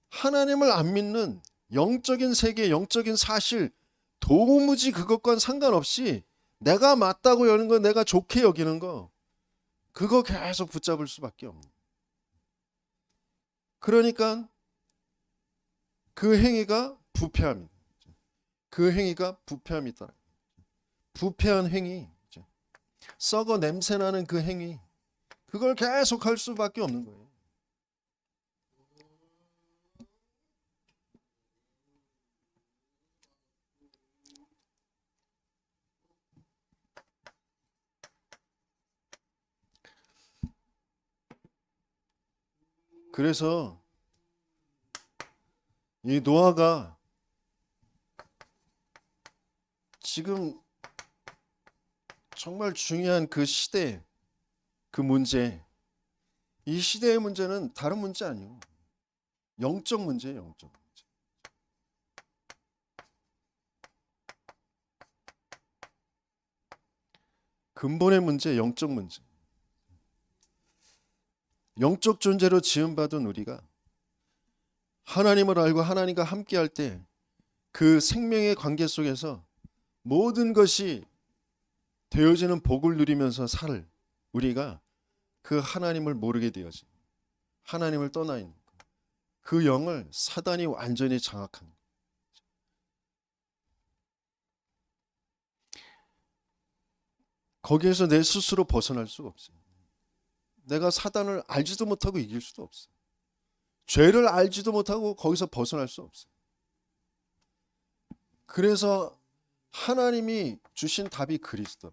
Speaker 1: 하나님을 안 믿는 영적인 세계, 영적인 사실 도무지 그것과는 상관없이 내가 맞다고 여는 거, 내가 좋게 여기는 거 그거 계속 붙잡을 수밖에 없는. 그러니까 그 행위가 부패합니다. 그 행위가 부패함이 있다. 부패한 행위, 썩어 냄새나는 그 행위 그걸 계속 할 수밖에 없는 거예요. 그래서 이 노아가 지금 정말 중요한 그 시대, 그 문제, 이 시대의 문제는 다른 문제 아니에요. 영적 문제예요, 영적 문제. 근본의 문제, 영적 문제. 영적 존재로 지음받은 우리가 하나님을 알고 하나님과 함께할 때 그 생명의 관계 속에서 모든 것이 되어지는 복을 누리면서 살 우리가 그 하나님을 모르게 되어진, 하나님을 떠나 있는 그 영을 사단이 완전히 장악한 거예요. 거기에서 내 스스로 벗어날 수가 없어요. 내가 사단을 알지도 못하고 이길 수도 없어요. 죄를 알지도 못하고 거기서 벗어날 수 없어요. 그래서 하나님이 주신 답이 그리스도.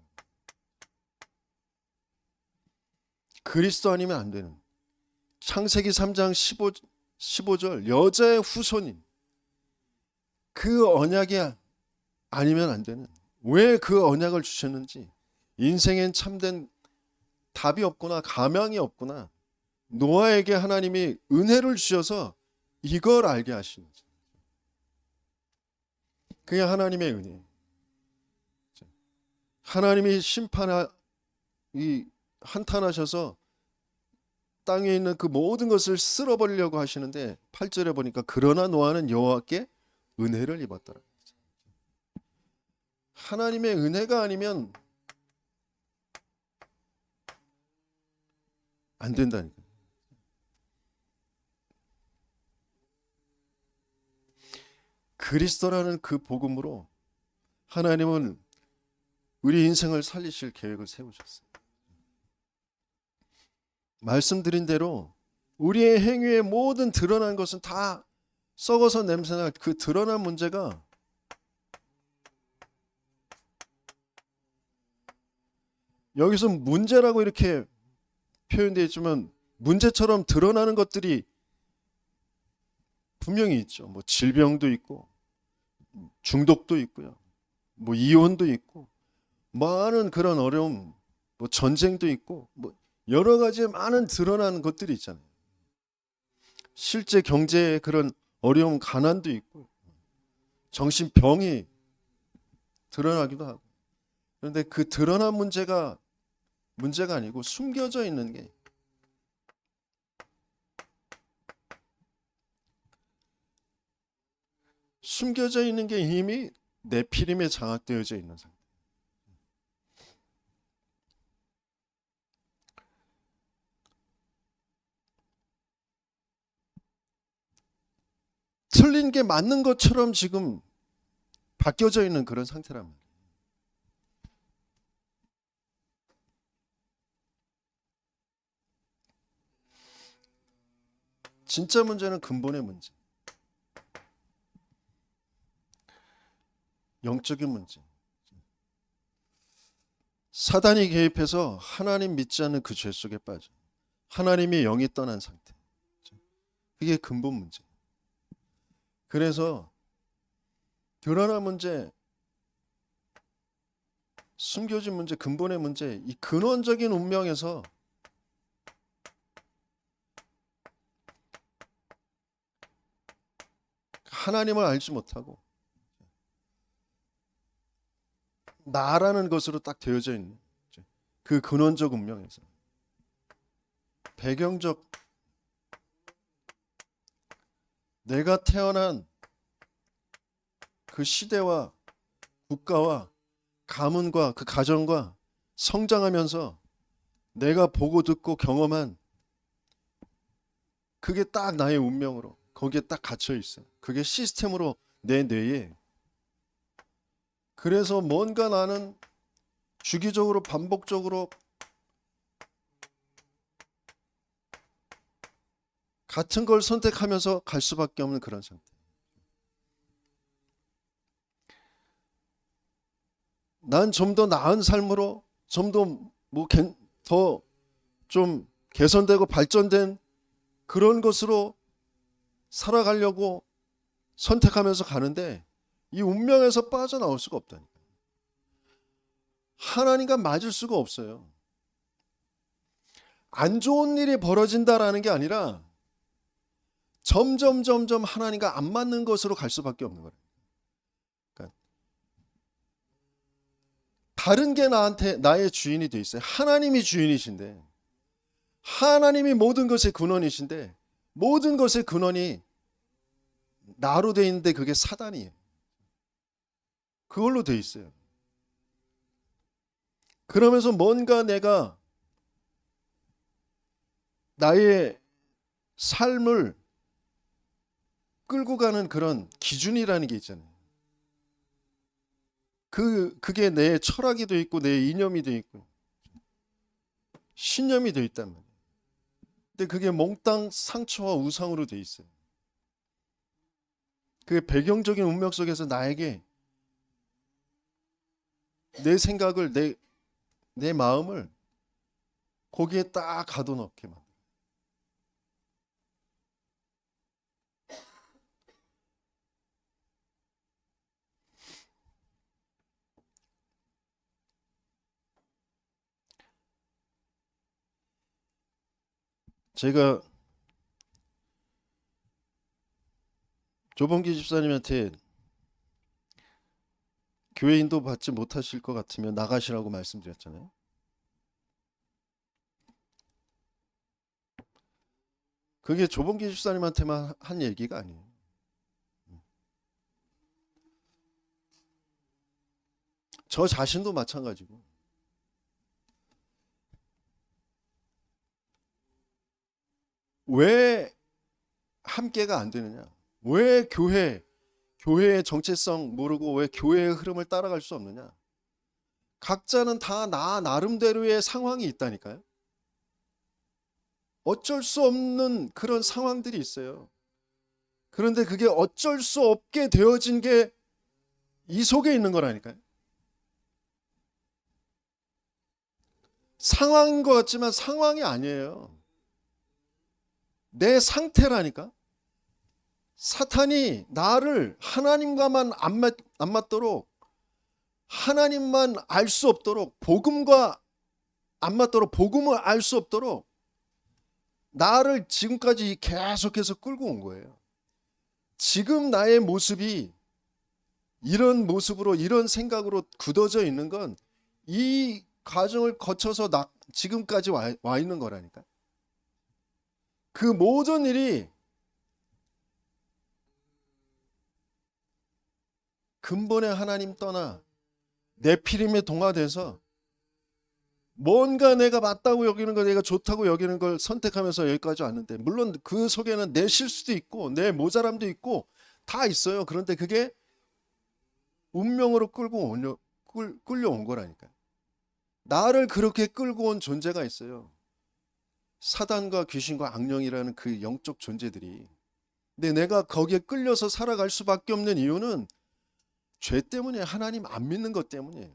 Speaker 1: 그리스도 아니면 안 되는. 창세기 3장 15절 여자의 후손인 그 언약이 아니면 안 되는. 왜 그 언약을 주셨는지, 인생엔 참된 답이 없구나, 가망이 없구나. 노아에게 하나님이 은혜를 주셔서 이걸 알게 하시는 거죠. 그게 하나님의 은혜. 하나님이 한탄하셔서 땅에 있는 그 모든 것을 쓸어버리려고 하시는데 8절에 보니까 그러나 노아는 여호와께 은혜를 입었더라. 하나님의 은혜가 아니면 안 된다니까. 그리스도라는 그 복음으로 하나님은 우리 인생을 살리실 계획을 세우셨어요. 말씀드린 대로 우리의 행위의 모든 드러난 것은 다 썩어서 냄새날 그 드러난 문제가 여기서 문제라고 이렇게 표현되어 있지만 문제처럼 드러나는 것들이 분명히 있죠. 뭐 질병도 있고 중독도 있고요. 뭐 이혼도 있고 많은 그런 어려움, 뭐 전쟁도 있고 뭐 여러 가지 많은 드러나는 것들이 있잖아요. 실제 경제의 그런 어려움, 가난도 있고 정신병이 드러나기도 하고. 그런데 그 드러난 문제가 아니고 숨겨져 있는 게 이미 네피림에 장악되어져 있는 상태. 틀린 게 맞는 것처럼 지금 바뀌어져 있는 그런 상태란 말이에요. 진짜 문제는 근본의 문제. 영적인 문제. 사단이 개입해서 하나님 믿지 않는 그 죄 속에 빠져. 하나님의 영이 떠난 상태. 그게 근본 문제. 그래서 드러난 문제, 숨겨진 문제, 근본의 문제, 이 근원적인 운명에서 하나님을 알지 못하고 나라는 것으로 딱 되어져 있는 그 근원적 운명에서 배경적 내가 태어난 그 시대와 국가와 가문과 그 가정과 성장하면서 내가 보고 듣고 경험한 그게 딱 나의 운명으로 거기에 딱 갇혀 있어요. 그게 시스템으로 내 뇌에. 그래서 뭔가 나는 주기적으로 반복적으로 같은 걸 선택하면서 갈 수밖에 없는 그런 상태. 난 좀 더 나은 삶으로 좀 더 좀 개선되고 발전된 그런 것으로 살아가려고 선택하면서 가는데 이 운명에서 빠져나올 수가 없다니까. 하나님과 맞을 수가 없어요. 안 좋은 일이 벌어진다라는 게 아니라 점점 하나님과 안 맞는 것으로 갈 수밖에 없는 거예요. 그러니까 다른 게 나한테 나의 주인이 돼 있어요. 하나님이 주인이신데, 하나님이 모든 것의 근원이신데 모든 것의 근원이 나로 돼 있는데 그게 사단이에요. 그걸로 돼 있어요. 그러면서 뭔가 내가 나의 삶을 끌고 가는 그런 기준이라는 게 있잖아요. 그게 내 철학이 돼 있고 내 이념이 돼 있고 신념이 돼 있단 말이에요. 근데 그게 몽땅 상처와 우상으로 돼 있어요. 그 배경적인 운명 속에서 나에게 내 생각을 내 마음을 거기에 딱 가둬놓게 만. 제가 조범기 집사님한테 교회 인도 받지 못하실 것 같으면 나가시라고 말씀드렸잖아요. 그게 조범기 집사님한테만 한 얘기가 아니에요. 저 자신도 마찬가지고. 왜 함께가 안 되느냐? 왜 교회의 정체성 모르고 왜 교회의 흐름을 따라갈 수 없느냐? 각자는 다 나 나름대로의 상황이 있다니까요. 어쩔 수 없는 그런 상황들이 있어요. 그런데 그게 어쩔 수 없게 되어진 게 이 속에 있는 거라니까요. 상황인 것 같지만 상황이 아니에요. 내 상태라니까. 사탄이 나를 하나님과만 안 맞도록, 하나님만 알 수 없도록, 복음과 안 맞도록, 복음을 알 수 없도록 나를 지금까지 계속해서 끌고 온 거예요. 지금 나의 모습이 이런 모습으로, 이런 생각으로 굳어져 있는 건 이 과정을 거쳐서 지금까지 와 있는 거라니까. 그 모든 일이 근본의 하나님 떠나 네피림에 동화돼서 뭔가 내가 맞다고 여기는 거, 내가 좋다고 여기는 걸 선택하면서 여기까지 왔는데, 물론 그 속에는 내 실수도 있고 내 모자람도 있고 다 있어요. 그런데 그게 운명으로 끌려온 거라니까요. 나를 그렇게 끌고 온 존재가 있어요. 사단과 귀신과 악령이라는 그 영적 존재들이. 근데 내가 거기에 끌려서 살아갈 수밖에 없는 이유는 죄 때문에, 하나님 안 믿는 것 때문이에요.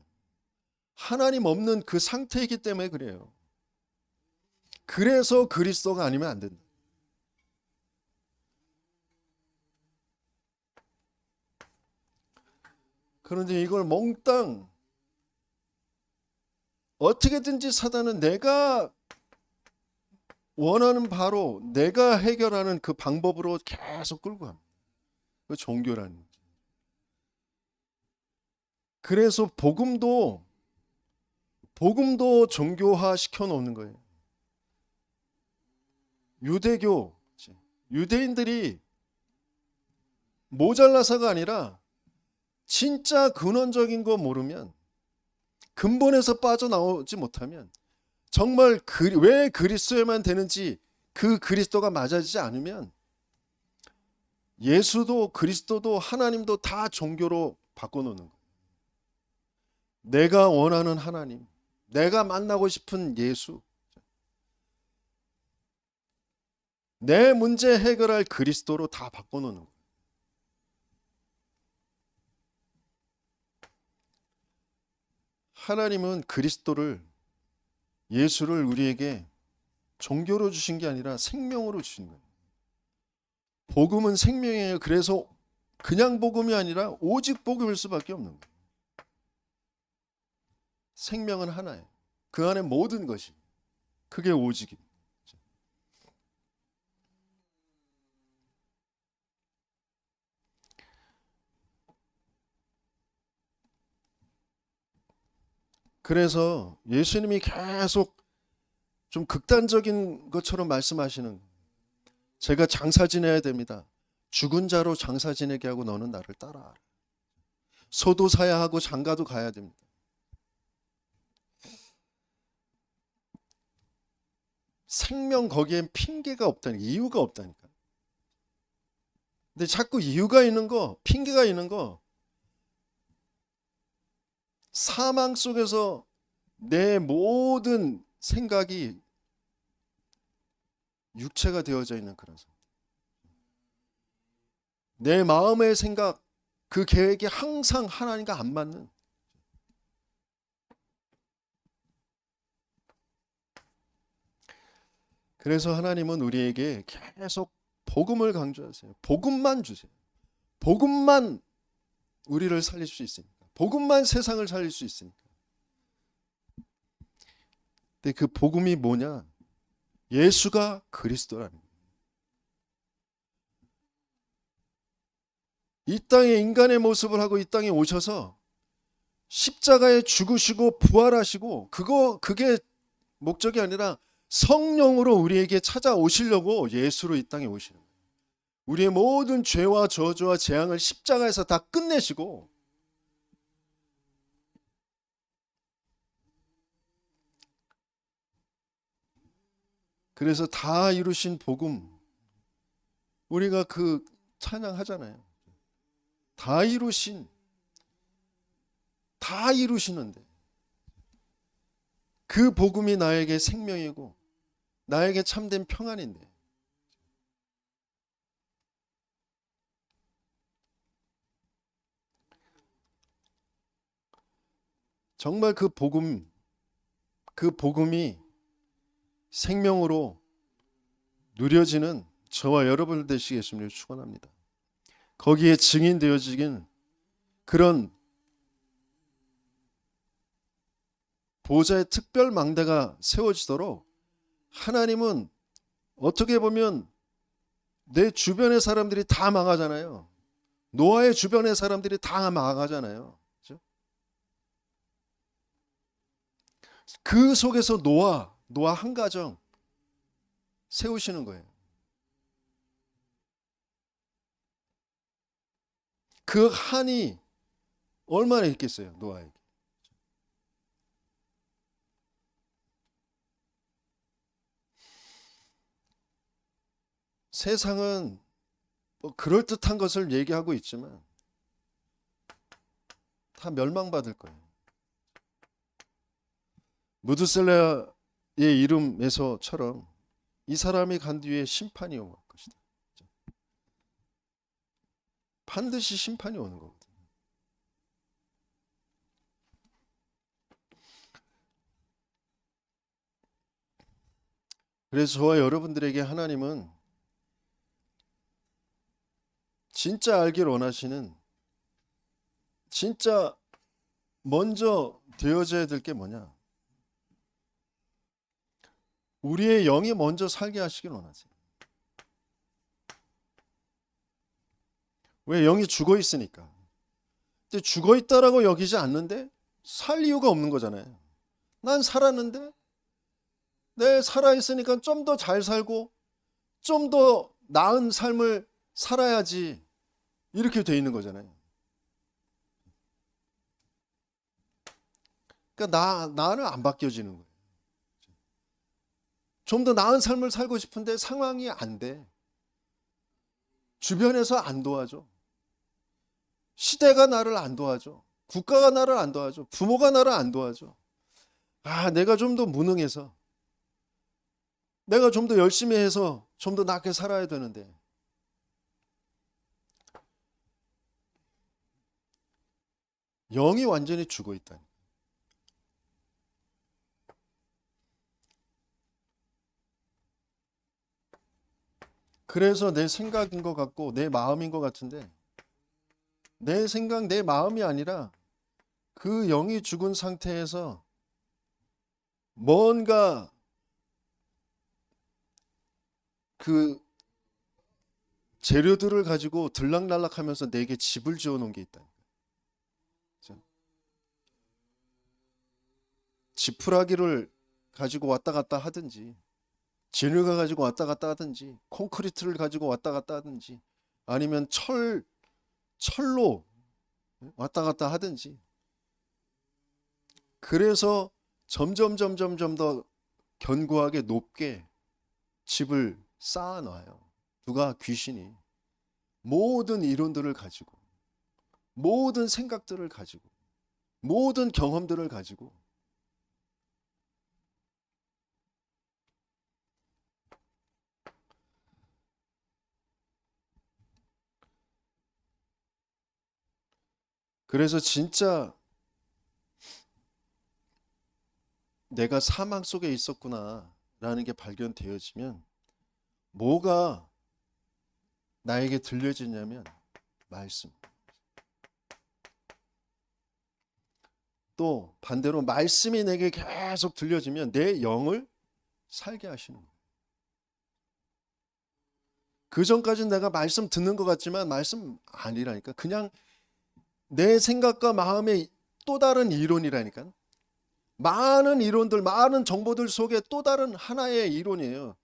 Speaker 1: 하나님 없는 그 상태이기 때문에 그래요. 그래서 그리스도가 아니면 안 된다. 그런데 이걸 몽땅 어떻게든지 사단은 내가 원하는 바로 내가 해결하는 그 방법으로 계속 끌고 갑니다. 그 종교라는 거죠. 그래서 복음도 종교화 시켜 놓는 거예요. 유대인들이 모자라서가 아니라 진짜 근원적인 거 모르면, 근본에서 빠져나오지 못하면, 정말 왜 그리스도에만 되는지, 그 그리스도가 맞아지지 않으면 예수도 그리스도도 하나님도 다 종교로 바꿔놓는 거예요. 내가 원하는 하나님, 내가 만나고 싶은 예수, 내 문제 해결할 그리스도로 다 바꿔놓는 거예요. 하나님은 그리스도를, 예수를 우리에게 종교로 주신 게 아니라 생명으로 주신 거예요. 복음은 생명이에요. 그래서 그냥 복음이 아니라 오직 복음일 수밖에 없는 거예요. 생명은 하나예요. 그 안에 모든 것이, 그게 오직입니다. 그래서 예수님이 계속 좀 극단적인 것처럼 말씀하시는, 제가 장사 지내야 됩니다. 죽은 자로 장사 지내게 하고 너는 나를 따라. 소도 사야 하고 장가도 가야 됩니다. 생명 거기엔 핑계가 없다니까. 이유가 없다니까. 근데 자꾸 이유가 있는 거, 핑계가 있는 거, 사망 속에서 내 모든 생각이 육체가 되어져 있는 그런 상태. 내 마음의 생각, 그 계획이 항상 하나님과 안 맞는. 그래서 하나님은 우리에게 계속 복음을 강조하세요. 복음만 주세요. 복음만 우리를 살릴 수 있으니까. 복음만 세상을 살릴 수 있으니까. 근데 그 복음이 뭐냐? 예수가 그리스도라는 거예요. 이 땅에 인간의 모습을 하고 이 땅에 오셔서 십자가에 죽으시고 부활하시고 그게 목적이 아니라 성령으로 우리에게 찾아오시려고 예수로 이 땅에 오시는 거예요. 우리의 모든 죄와 저주와 재앙을 십자가에서 다 끝내시고 그래서 다 이루신 복음 우리가 그 찬양하잖아요. 다 이루시는데 그 복음이 나에게 생명이고 나에게 참된 평안인데 정말 그 복음이 생명으로 누려지는 저와 여러분 되시겠음을 축원합니다. 거기에 증인되어지긴 그런 보좌의 특별 망대가 세워지도록 하나님은 어떻게 보면 내 주변의 사람들이 다 망하잖아요. 노아의 주변의 사람들이 다 망하잖아요. 그렇죠? 그 속에서 노아 한 가정 세우시는 거예요. 그 한이 얼마나 있겠어요, 노아에게. 세상은 뭐 그럴듯한 것을 얘기하고 있지만 다 멸망받을 거예요. 무드셀라의 이름에서처럼 이 사람이 간 뒤에 심판이 올 것이다. 반드시 심판이 오는 거거든요. 그래서 저와 여러분들에게 하나님은 진짜 알길 원하시는 진짜 먼저 되어져야 될 게 뭐냐? 우리의 영이 먼저 살게 하시길 원하세요. 왜? 영이 죽어 있으니까. 근데 죽어 있다라고 여기지 않는데 살 이유가 없는 거잖아요. 난 살았는데 내 살아 있으니까 좀 더 잘 살고 좀 더 나은 삶을 살아야지 이렇게 돼 있는 거잖아요. 그러니까 나는 안 바뀌어지는 거예요. 좀 더 나은 삶을 살고 싶은데 상황이 안 돼. 주변에서 안 도와줘. 시대가 나를 안 도와줘. 국가가 나를 안 도와줘. 부모가 나를 안 도와줘. 내가 좀 더 무능해서 내가 좀 더 열심히 해서 좀 더 낫게 살아야 되는데 영이 완전히 죽어 있다니. 그래서 내 생각인 것 같고 내 마음인 것 같은데 내 생각, 내 마음이 아니라 그 영이 죽은 상태에서 뭔가 그 재료들을 가지고 들락날락하면서 내게 집을 지어 놓은 게 있다. 지푸라기를 가지고 왔다 갔다 하든지 진흙을 가지고 왔다 갔다 하든지 콘크리트를 가지고 왔다 갔다 하든지 아니면 철로 왔다 갔다 하든지. 그래서 점점 더 견고하게 높게 집을 쌓아놔요. 누가? 귀신이. 모든 이론들을 가지고, 모든 생각들을 가지고, 모든 경험들을 가지고. 그래서 진짜 내가 사망 속에 있었구나 라는 게 발견되어지면 뭐가 나에게 들려지냐면 말씀. 또 반대로 말씀이 내게 계속 들려지면 내 영을 살게 하시는 거예요. 그 전까지는 내가 말씀 듣는 것 같지만 말씀 아니라니까. 그냥 내 생각과 마음의 또 다른 이론이라니까. 많은 이론들, 많은 정보들 속에 또 다른 하나의 이론이에요.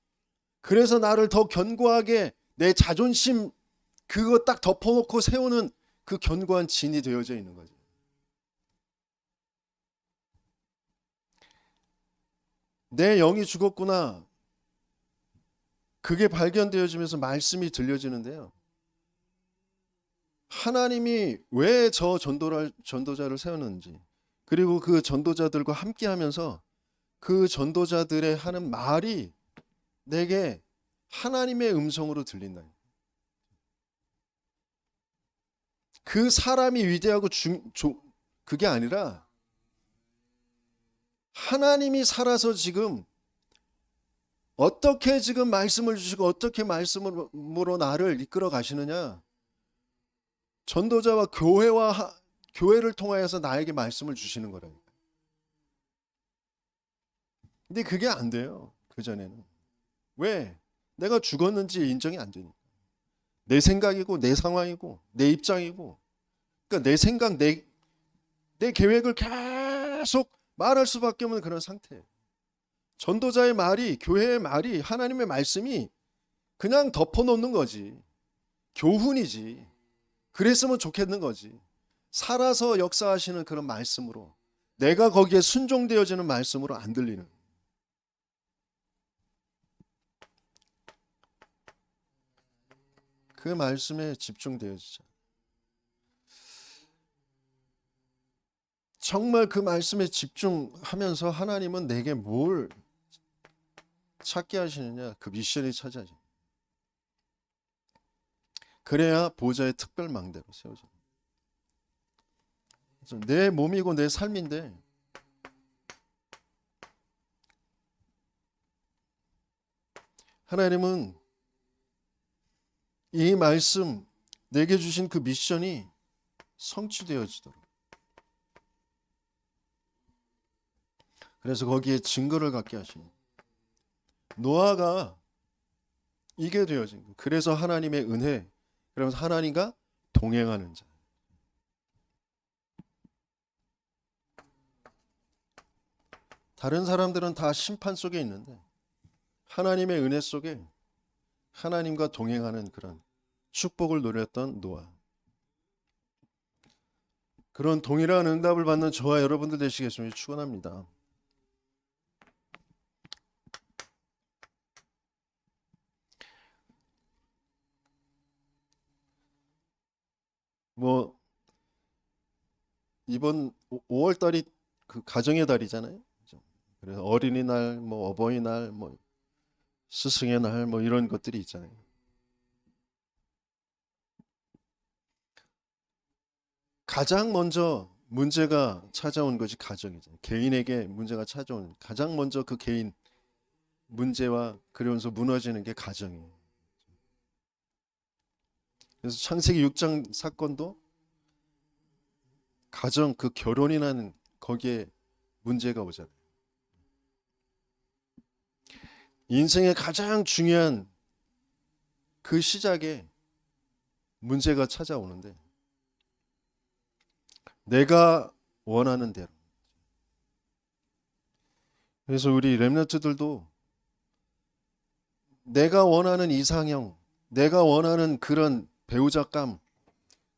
Speaker 1: 그래서 나를 더 견고하게 내 자존심 그거 딱 덮어놓고 세우는 그 견고한 진이 되어져 있는 거죠. 내 영이 죽었구나. 그게 발견되어지면서 말씀이 들려지는데요. 하나님이 왜 저 전도자를 세웠는지, 그리고 그 전도자들과 함께 하면서 그 전도자들의 하는 말이 내게 하나님의 음성으로 들린다. 그 사람이 위대하고 그게 아니라 하나님이 살아서 지금 어떻게 지금 말씀을 주시고 어떻게 말씀으로 나를 이끌어 가시느냐. 전도자와 교회를 통하여서 나에게 말씀을 주시는 거라니까. 근데 그게 안 돼요. 그전에는. 왜? 내가 죽었는지 인정이 안 되니까. 내 생각이고 내 상황이고 내 입장이고, 그러니까 내 생각, 내 계획을 계속 말할 수밖에 없는 그런 상태예요. 전도자의 말이, 교회의 말이, 하나님의 말씀이 그냥 덮어놓는 거지. 교훈이지. 그랬으면 좋겠는 거지. 살아서 역사하시는 그런 말씀으로, 내가 거기에 순종되어지는 말씀으로 안 들리는. 그 말씀에 집중되어지죠. 정말 그 말씀에 집중하면서 하나님은 내게 뭘 찾게 하시느냐, 그 미션이 찾아져. 그래야 보좌의 특별 망대로 세워져. 내 몸이고 내 삶인데 하나님은 이 말씀, 내게 주신 그 미션이 성취되어지도록, 그래서 거기에 증거를 갖게 하시는, 노아가 이게 되어진 거예요. 그래서 하나님의 은혜, 그러면서 하나님과 동행하는 자. 다른 사람들은 다 심판 속에 있는데 하나님의 은혜 속에 하나님과 동행하는 그런 축복을 누렸던 노아. 그런 동일한 응답을 받는 저와 여러분들 되시겠음을 축원합니다. 뭐 이번 5월 달이 그 가정의 달이잖아요. 그래서 어린이날, 뭐 어버이날, 뭐 스승의 날, 뭐 이런 것들이 있잖아요. 가장 먼저 문제가 찾아온 것이 가정이잖아요. 개인에게 문제가 찾아오는, 가장 먼저 그 개인 문제와 그러면서 무너지는 게 가정이에요. 그래서 창세기 6장 사건도 가정, 그 결혼이라는 거기에 문제가 오잖아요. 인생의 가장 중요한 그 시작에 문제가 찾아오는데 내가 원하는 대로. 그래서 우리 렘넌트들도 내가 원하는 이상형, 내가 원하는 그런 배우자감,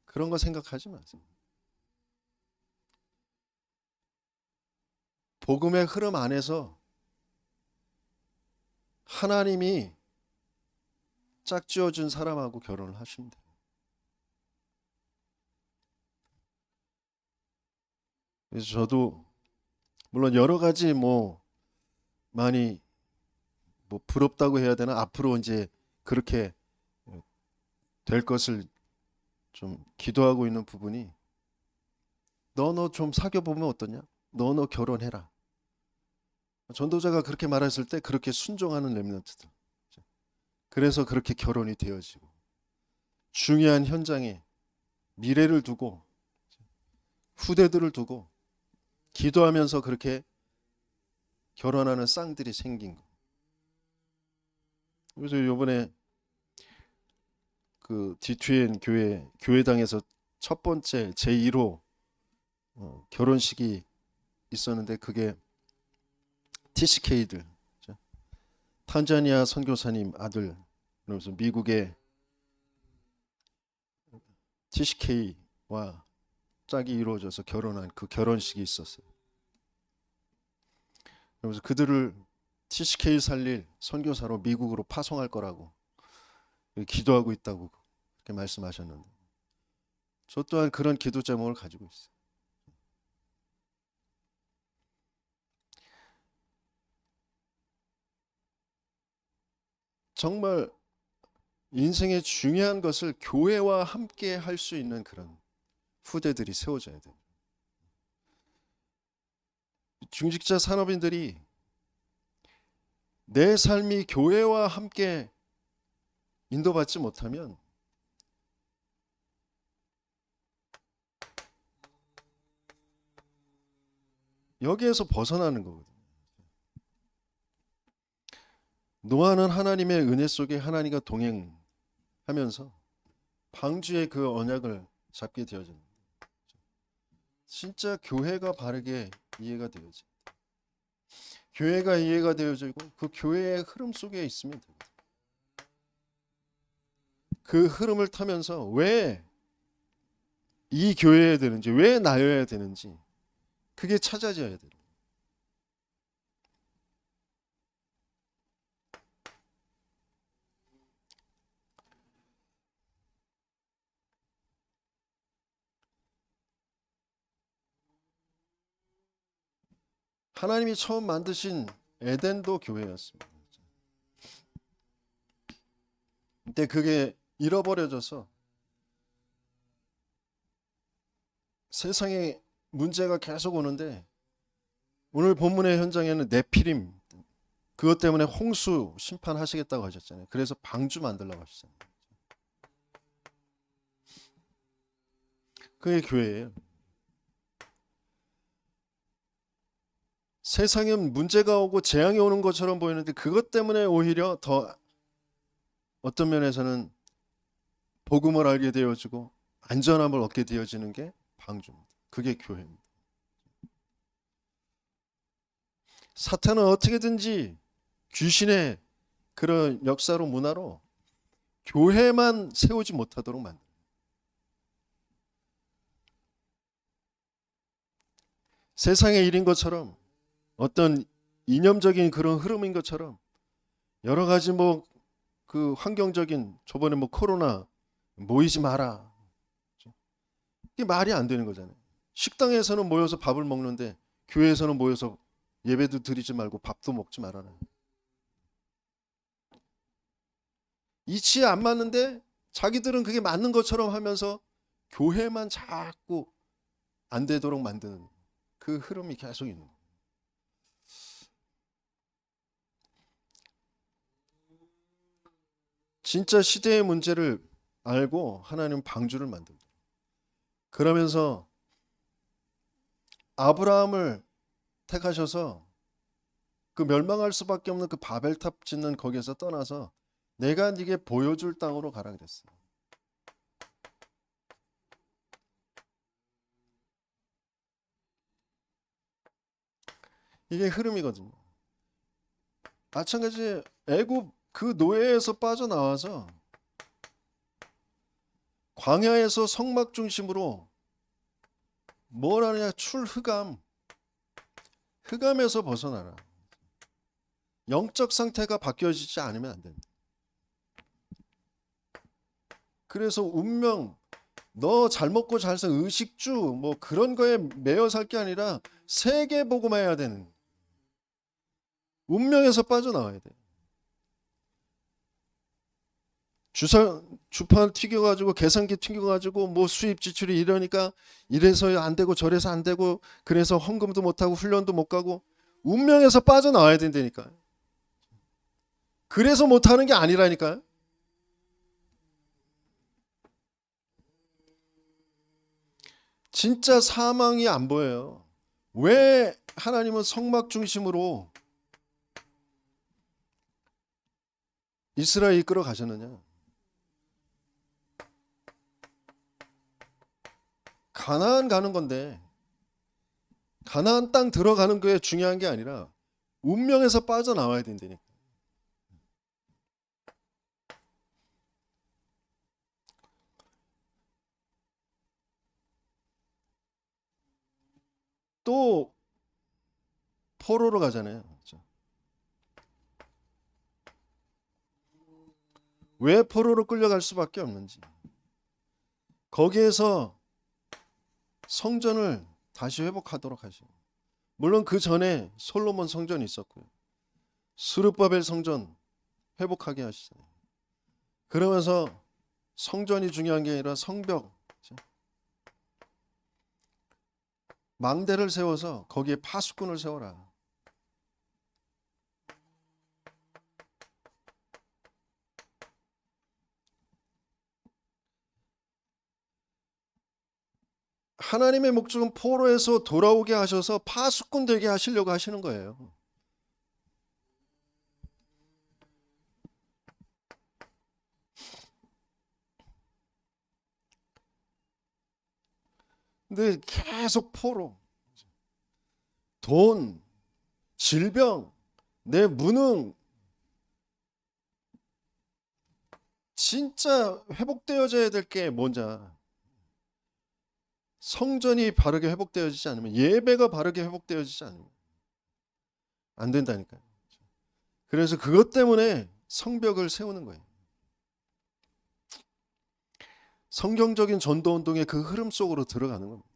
Speaker 1: 그런 거 생각하지 마세요. 복음의 흐름 안에서 하나님이 짝지어준 사람하고 결혼을 하시면 돼요. 그래서 저도 물론 여러 가지 많이 부럽다고 해야 되나, 앞으로 이제 그렇게 될 것을 좀 기도하고 있는 부분이, 너 좀 사귀어 보면 어떠냐? 너 결혼해라. 전도자가 그렇게 말했을 때 그렇게 순종하는 렘넌트들. 그래서 그렇게 결혼이 되어지고, 중요한 현장에 미래를 두고 후대들을 두고 기도하면서 그렇게 결혼하는 쌍들이 생긴 거. 그래서 이번에 그 D2N 교회당에서 첫 번째 제1호 결혼식이 있었는데, 그게 TCK들, 탄자니아 선교사님 아들, 그러면서 미국의 TCK와 짝이 이루어져서 결혼한 그 결혼식이 있었어요. 그러면서 그들을 TCK 살릴 선교사로 미국으로 파송할 거라고 기도하고 있다고 그렇게 말씀하셨는데, 저 또한 그런 기도 제목을 가지고 있어요. 정말 인생의 중요한 것을 교회와 함께 할 수 있는 그런 후대들이 세워져야 돼요. 중직자 산업인들이 내 삶이 교회와 함께 인도받지 못하면 여기에서 벗어나는 거거든요. 노아는 하나님의 은혜 속에 하나님과 동행하면서 방주의 그 언약을 잡게 되어집니다. 진짜 교회가 바르게 이해가 되어져. 교회가 이해가 되어지고 그 교회의 흐름 속에 있으면 됩니다. 그 흐름을 타면서 왜 이 교회여야 되는지, 왜 나여야 되는지, 그게 찾아져야 돼요. 하나님이 처음 만드신 에덴도 교회였습니다. 근데 그게 잃어버려져서 세상에 문제가 계속 오는데, 오늘 본문의 현장에는 네피림, 그것 때문에 홍수 심판하시겠다고 하셨잖아요. 그래서 방주 만들라고 하셨잖아요. 그게 교회예요. 세상에 문제가 오고 재앙이 오는 것처럼 보이는데, 그것 때문에 오히려 더 어떤 면에서는 복음을 알게 되어지고 안전함을 얻게 되어지는 게 방주입니다. 그게 교회입니다. 사탄은 어떻게든지 귀신의 그런 역사로, 문화로 교회만 세우지 못하도록 만듭니다. 세상의 일인 것처럼, 어떤 이념적인 그런 흐름인 것처럼, 여러 가지 그 환경적인, 저번에 코로나 모이지 마라, 이게 말이 안 되는 거잖아요. 식당에서는 모여서 밥을 먹는데 교회에서는 모여서 예배도 드리지 말고 밥도 먹지 말아라. 이치에 안 맞는데 자기들은 그게 맞는 것처럼 하면서 교회만 자꾸 안 되도록 만드는 그 흐름이 계속 있는 거예요. 진짜 시대의 문제를 알고 하나님은 방주를 만듭니다. 그러면서 아브라함을 택하셔서 그 멸망할 수밖에 없는 그 바벨탑 짓는 거기에서 떠나서 내가 네게 보여줄 땅으로 가라 그랬어요. 이게 흐름이거든요. 마찬가지 애굽 그 노예에서 빠져나와서 광야에서 성막 중심으로 뭘 하느냐, 출흑암, 흑암에서 벗어나라. 영적 상태가 바뀌어지지 않으면 안 된다. 그래서 운명, 너 잘 먹고 잘 살 의식주 뭐 그런 거에 매여 살 게 아니라 세계 보고만 해야 되는, 운명에서 빠져나와야 돼. 주판 튀겨가지고 계산기 튀겨가지고 뭐 수입 지출이 이러니까 이래서 안 되고 저래서 안 되고 그래서 헌금도 못 하고 훈련도 못 가고, 운명에서 빠져나와야 된다니까. 그래서 못 하는 게 아니라니까요. 진짜 사망이 안 보여요. 왜 하나님은 성막 중심으로 이스라엘 이끌어 가셨느냐? 가나안 가는 건데, 가나안 땅 들어가는 게 중요한 게 아니라 운명에서 빠져나와야 된다니까. 또 포로로 가잖아요. 왜 포로로 끌려갈 수밖에 없는지. 거기에서 성전을 다시 회복하도록 하시고, 물론 그 전에 솔로몬 성전이 있었고요. 스룹바벨 성전 회복하게 하시잖아요. 그러면서 성전이 중요한 게 아니라 성벽, 망대를 세워서 거기에 파수꾼을 세워라. 하나님의 목적은 포로에서 돌아오게 하셔서 파수꾼 되게 하시려고 하시는 거예요. 근데 계속 포로, 돈, 질병, 내 무능, 진짜 회복되어져야 될 게 뭐냐? 성전이 바르게 회복되어지지 않으면, 예배가 바르게 회복되어지지 않으면 안 된다니까요. 그래서 그것 때문에 성벽을 세우는 거예요. 성경적인 전도 운동의 그 흐름 속으로 들어가는 겁니다.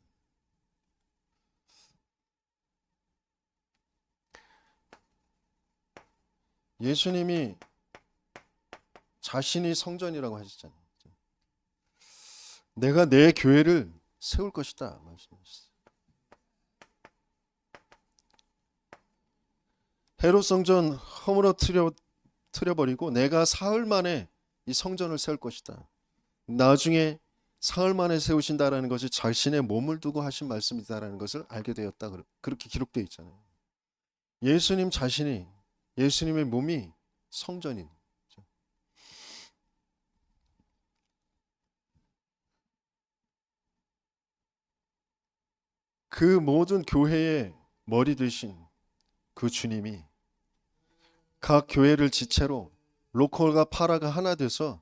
Speaker 1: 예수님이 자신이 성전이라고 하셨잖아요. 내가 내 교회를 세울 것이다 말씀하셨어요. 헤롯 성전 허물어뜨려버리고 내가 사흘 만에 이 성전을 세울 것이다. 나중에 사흘 만에 세우신다라는 것이 자신의 몸을 두고 하신 말씀이다라는 것을 알게 되었다. 그렇게 기록되어 있잖아요. 예수님 자신이, 예수님의 몸이 성전인, 그 모든 교회의 머리 되신 그 주님이 각 교회를 지체로 로컬과 파라가 하나 돼서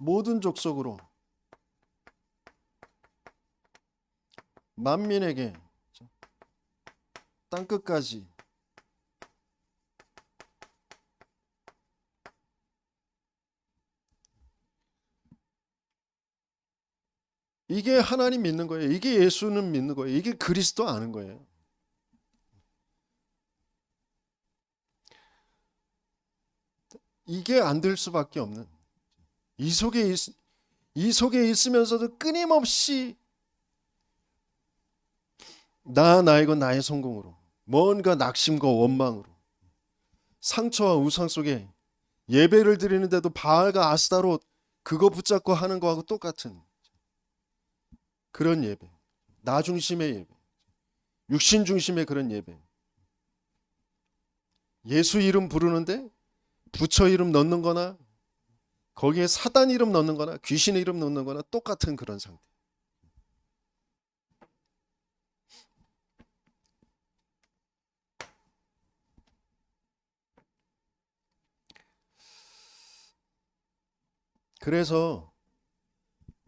Speaker 1: 모든 족속으로 만민에게 땅끝까지 이게 하나님 믿는 거예요. 이게 예수는 믿는 거예요. 이게 그리스도 아는 거예요. 이게 안 될 수밖에 없는, 이 속에 있으면서도 끊임없이 나이고 나의 성공으로, 뭔가 낙심과 원망으로, 상처와 우상 속에 예배를 드리는데도 바알과 아스타롯 그거 붙잡고 하는 거하고 똑같은 그런 예배, 나 중심의 예배, 육신 중심의 그런 예배. 예수 이름 부르는데 부처 이름 넣는 거나 거기에 사단 이름 넣는 거나 귀신 이름 넣는 거나 똑같은 그런 상태. 그래서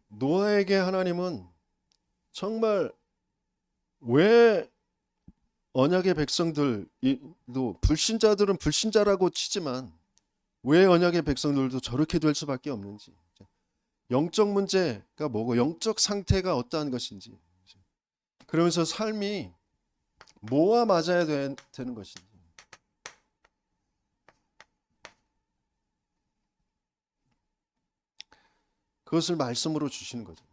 Speaker 1: 노아에게 하나님은 정말 왜 언약의 백성들도 불신자들은 불신자라고 치지만 왜 언약의 백성들도 저렇게 될 수밖에 없는지, 영적 문제가 뭐고 영적 상태가 어떠한 것인지, 그러면서 삶이 뭐와 맞아야 되는 것인지, 그것을 말씀으로 주시는 거죠.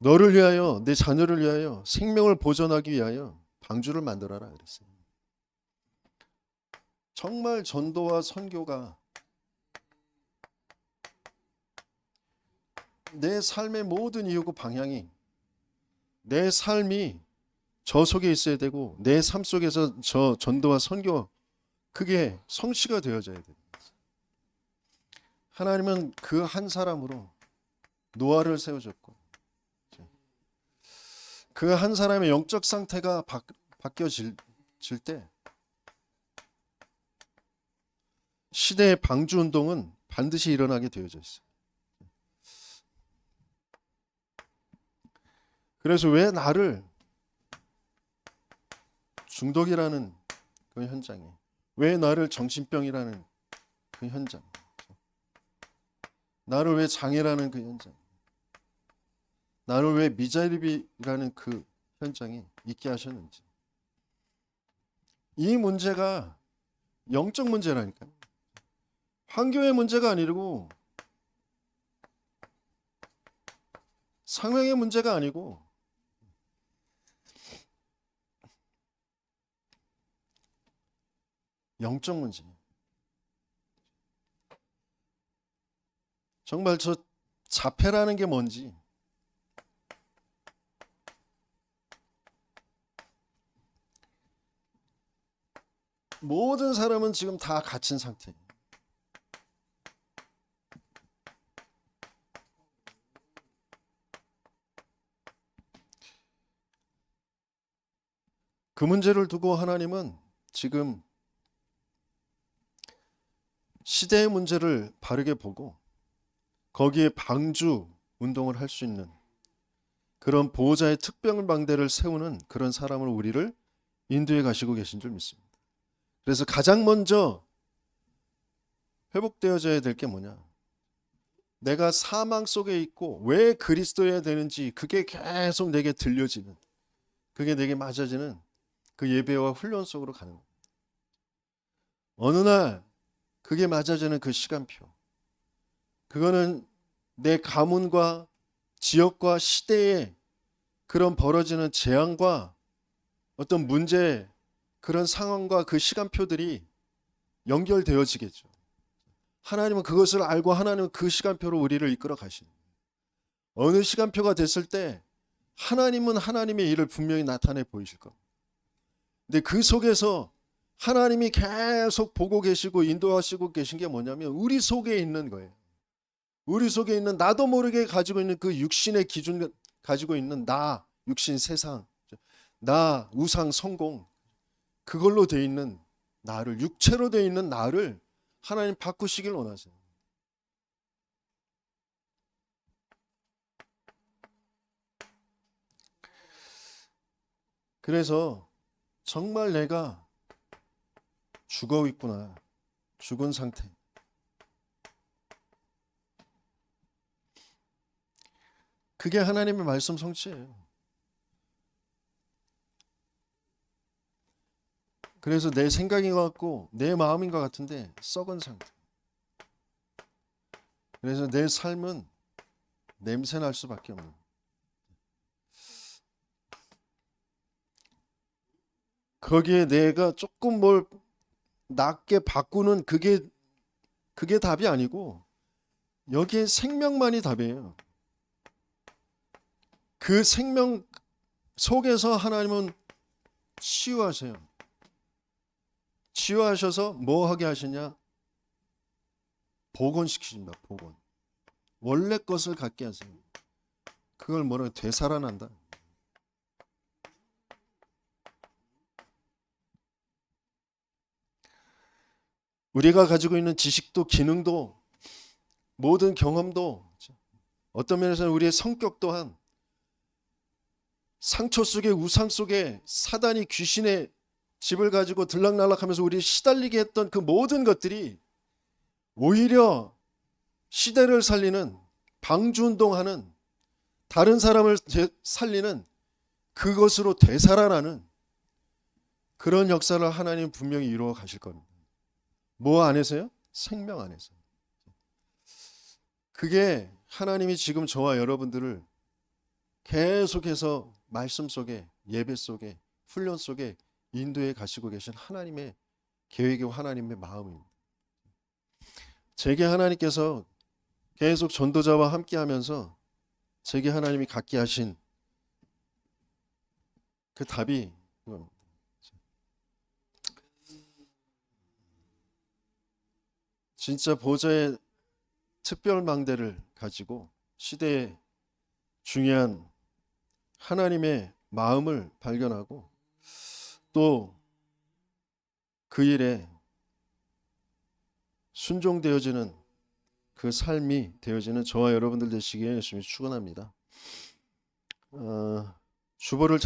Speaker 1: 너를 위하여, 내 자녀를 위하여, 생명을 보존하기 위하여 방주를 만들어라 그랬어요. 정말 전도와 선교가 내 삶의 모든 이유고 방향이, 내 삶이 저 속에 있어야 되고 내 삶 속에서 저 전도와 선교, 그게 성취가 되어져야 돼요. 하나님은 그 한 사람으로 노아를 세워줬고, 그 한 사람의 영적 상태가 바뀌어질 때 시대의 방주 운동은 반드시 일어나게 되어져 있어요. 그래서 왜 나를 중독이라는 그 현장에, 왜 나를 정신병이라는 그 현장, 나를 왜 장애라는 그 현장, 나를 왜 미자립이라는 그 현장에 있게 하셨는지, 이 문제가 영적 문제라니까요. 환경의 문제가 아니고 상황의 문제가 아니고 영적 문제. 정말 저 자폐라는 게 뭔지, 모든 사람은 지금 다 갇힌 상태예요. 그 문제를 두고 하나님은 지금 시대의 문제를 바르게 보고 거기에 방주 운동을 할 수 있는 그런 보호자의 특별방대를 세우는 그런 사람을 우리를 인도해 가시고 계신 줄 믿습니다. 그래서 가장 먼저 회복되어져야 될 게 뭐냐? 내가 사망 속에 있고 왜 그리스도여야 되는지 그게 계속 내게 들려지는, 그게 내게 맞아지는 그 예배와 훈련 속으로 가는 거예요. 어느 날 그게 맞아지는 그 시간표, 그거는 내 가문과 지역과 시대에 그런 벌어지는 재앙과 어떤 문제, 그런 상황과 그 시간표들이 연결되어지겠죠. 하나님은 그것을 알고 하나님은 그 시간표로 우리를 이끌어 가시는 거예요. 어느 시간표가 됐을 때 하나님은 하나님의 일을 분명히 나타내 보이실 겁니다. 근데 그 속에서 하나님이 계속 보고 계시고 인도하시고 계신 게 뭐냐면 우리 속에 있는 거예요. 우리 속에 있는 나도 모르게 가지고 있는 그 육신의 기준 가지고 있는 나, 육신 세상, 나, 우상, 성공, 그걸로 돼 있는 나를, 육체로 돼 있는 나를 하나님 바꾸시길 원하세요. 그래서 정말 내가 죽어 있구나, 죽은 상태, 그게 하나님의 말씀 성취예요. 그래서 내 생각인 것 같고 내 마음인 것 같은데 썩은 상태. 그래서 내 삶은 냄새 날 수밖에 없는. 거기에 내가 조금 뭘 낫게 바꾸는 그게 답이 아니고 여기에 생명만이 답이에요. 그 생명 속에서 하나님은 치유하세요. 치유하셔서 뭐 하게 하시냐? 복원시키십니다. 복원. 원래 것을 갖게 하세요. 그걸 뭐라고 되살아난다. 우리가 가지고 있는 지식도 기능도 모든 경험도 어떤 면에서는 우리의 성격 또한 상처 속에 우상 속에 사단이 귀신의 집을 가지고 들락날락하면서 우리를 시달리게 했던 그 모든 것들이 오히려 시대를 살리는 방주운동하는 다른 사람을 살리는 그것으로 되살아나는 그런 역사를 하나님 분명히 이루어 가실 겁니다. 뭐 안에서요? 생명 안에서. 그게 하나님이 지금 저와 여러분들을 계속해서 말씀 속에, 예배 속에, 훈련 속에 인도해 가시고 계신 하나님의 계획이고 하나님의 마음입니다. 제게 하나님께서 계속 전도자와 함께 하면서 제게 하나님이 갖게 하신 그 답이 이겁니다. 진짜 보좌의 특별 망대를 가지고 시대의 중요한 하나님의 마음을 발견하고 또 그 일에 순종되어지는 그 삶이 되어지는 저와 여러분들 되시기에 열심히 축원합니다. 주보를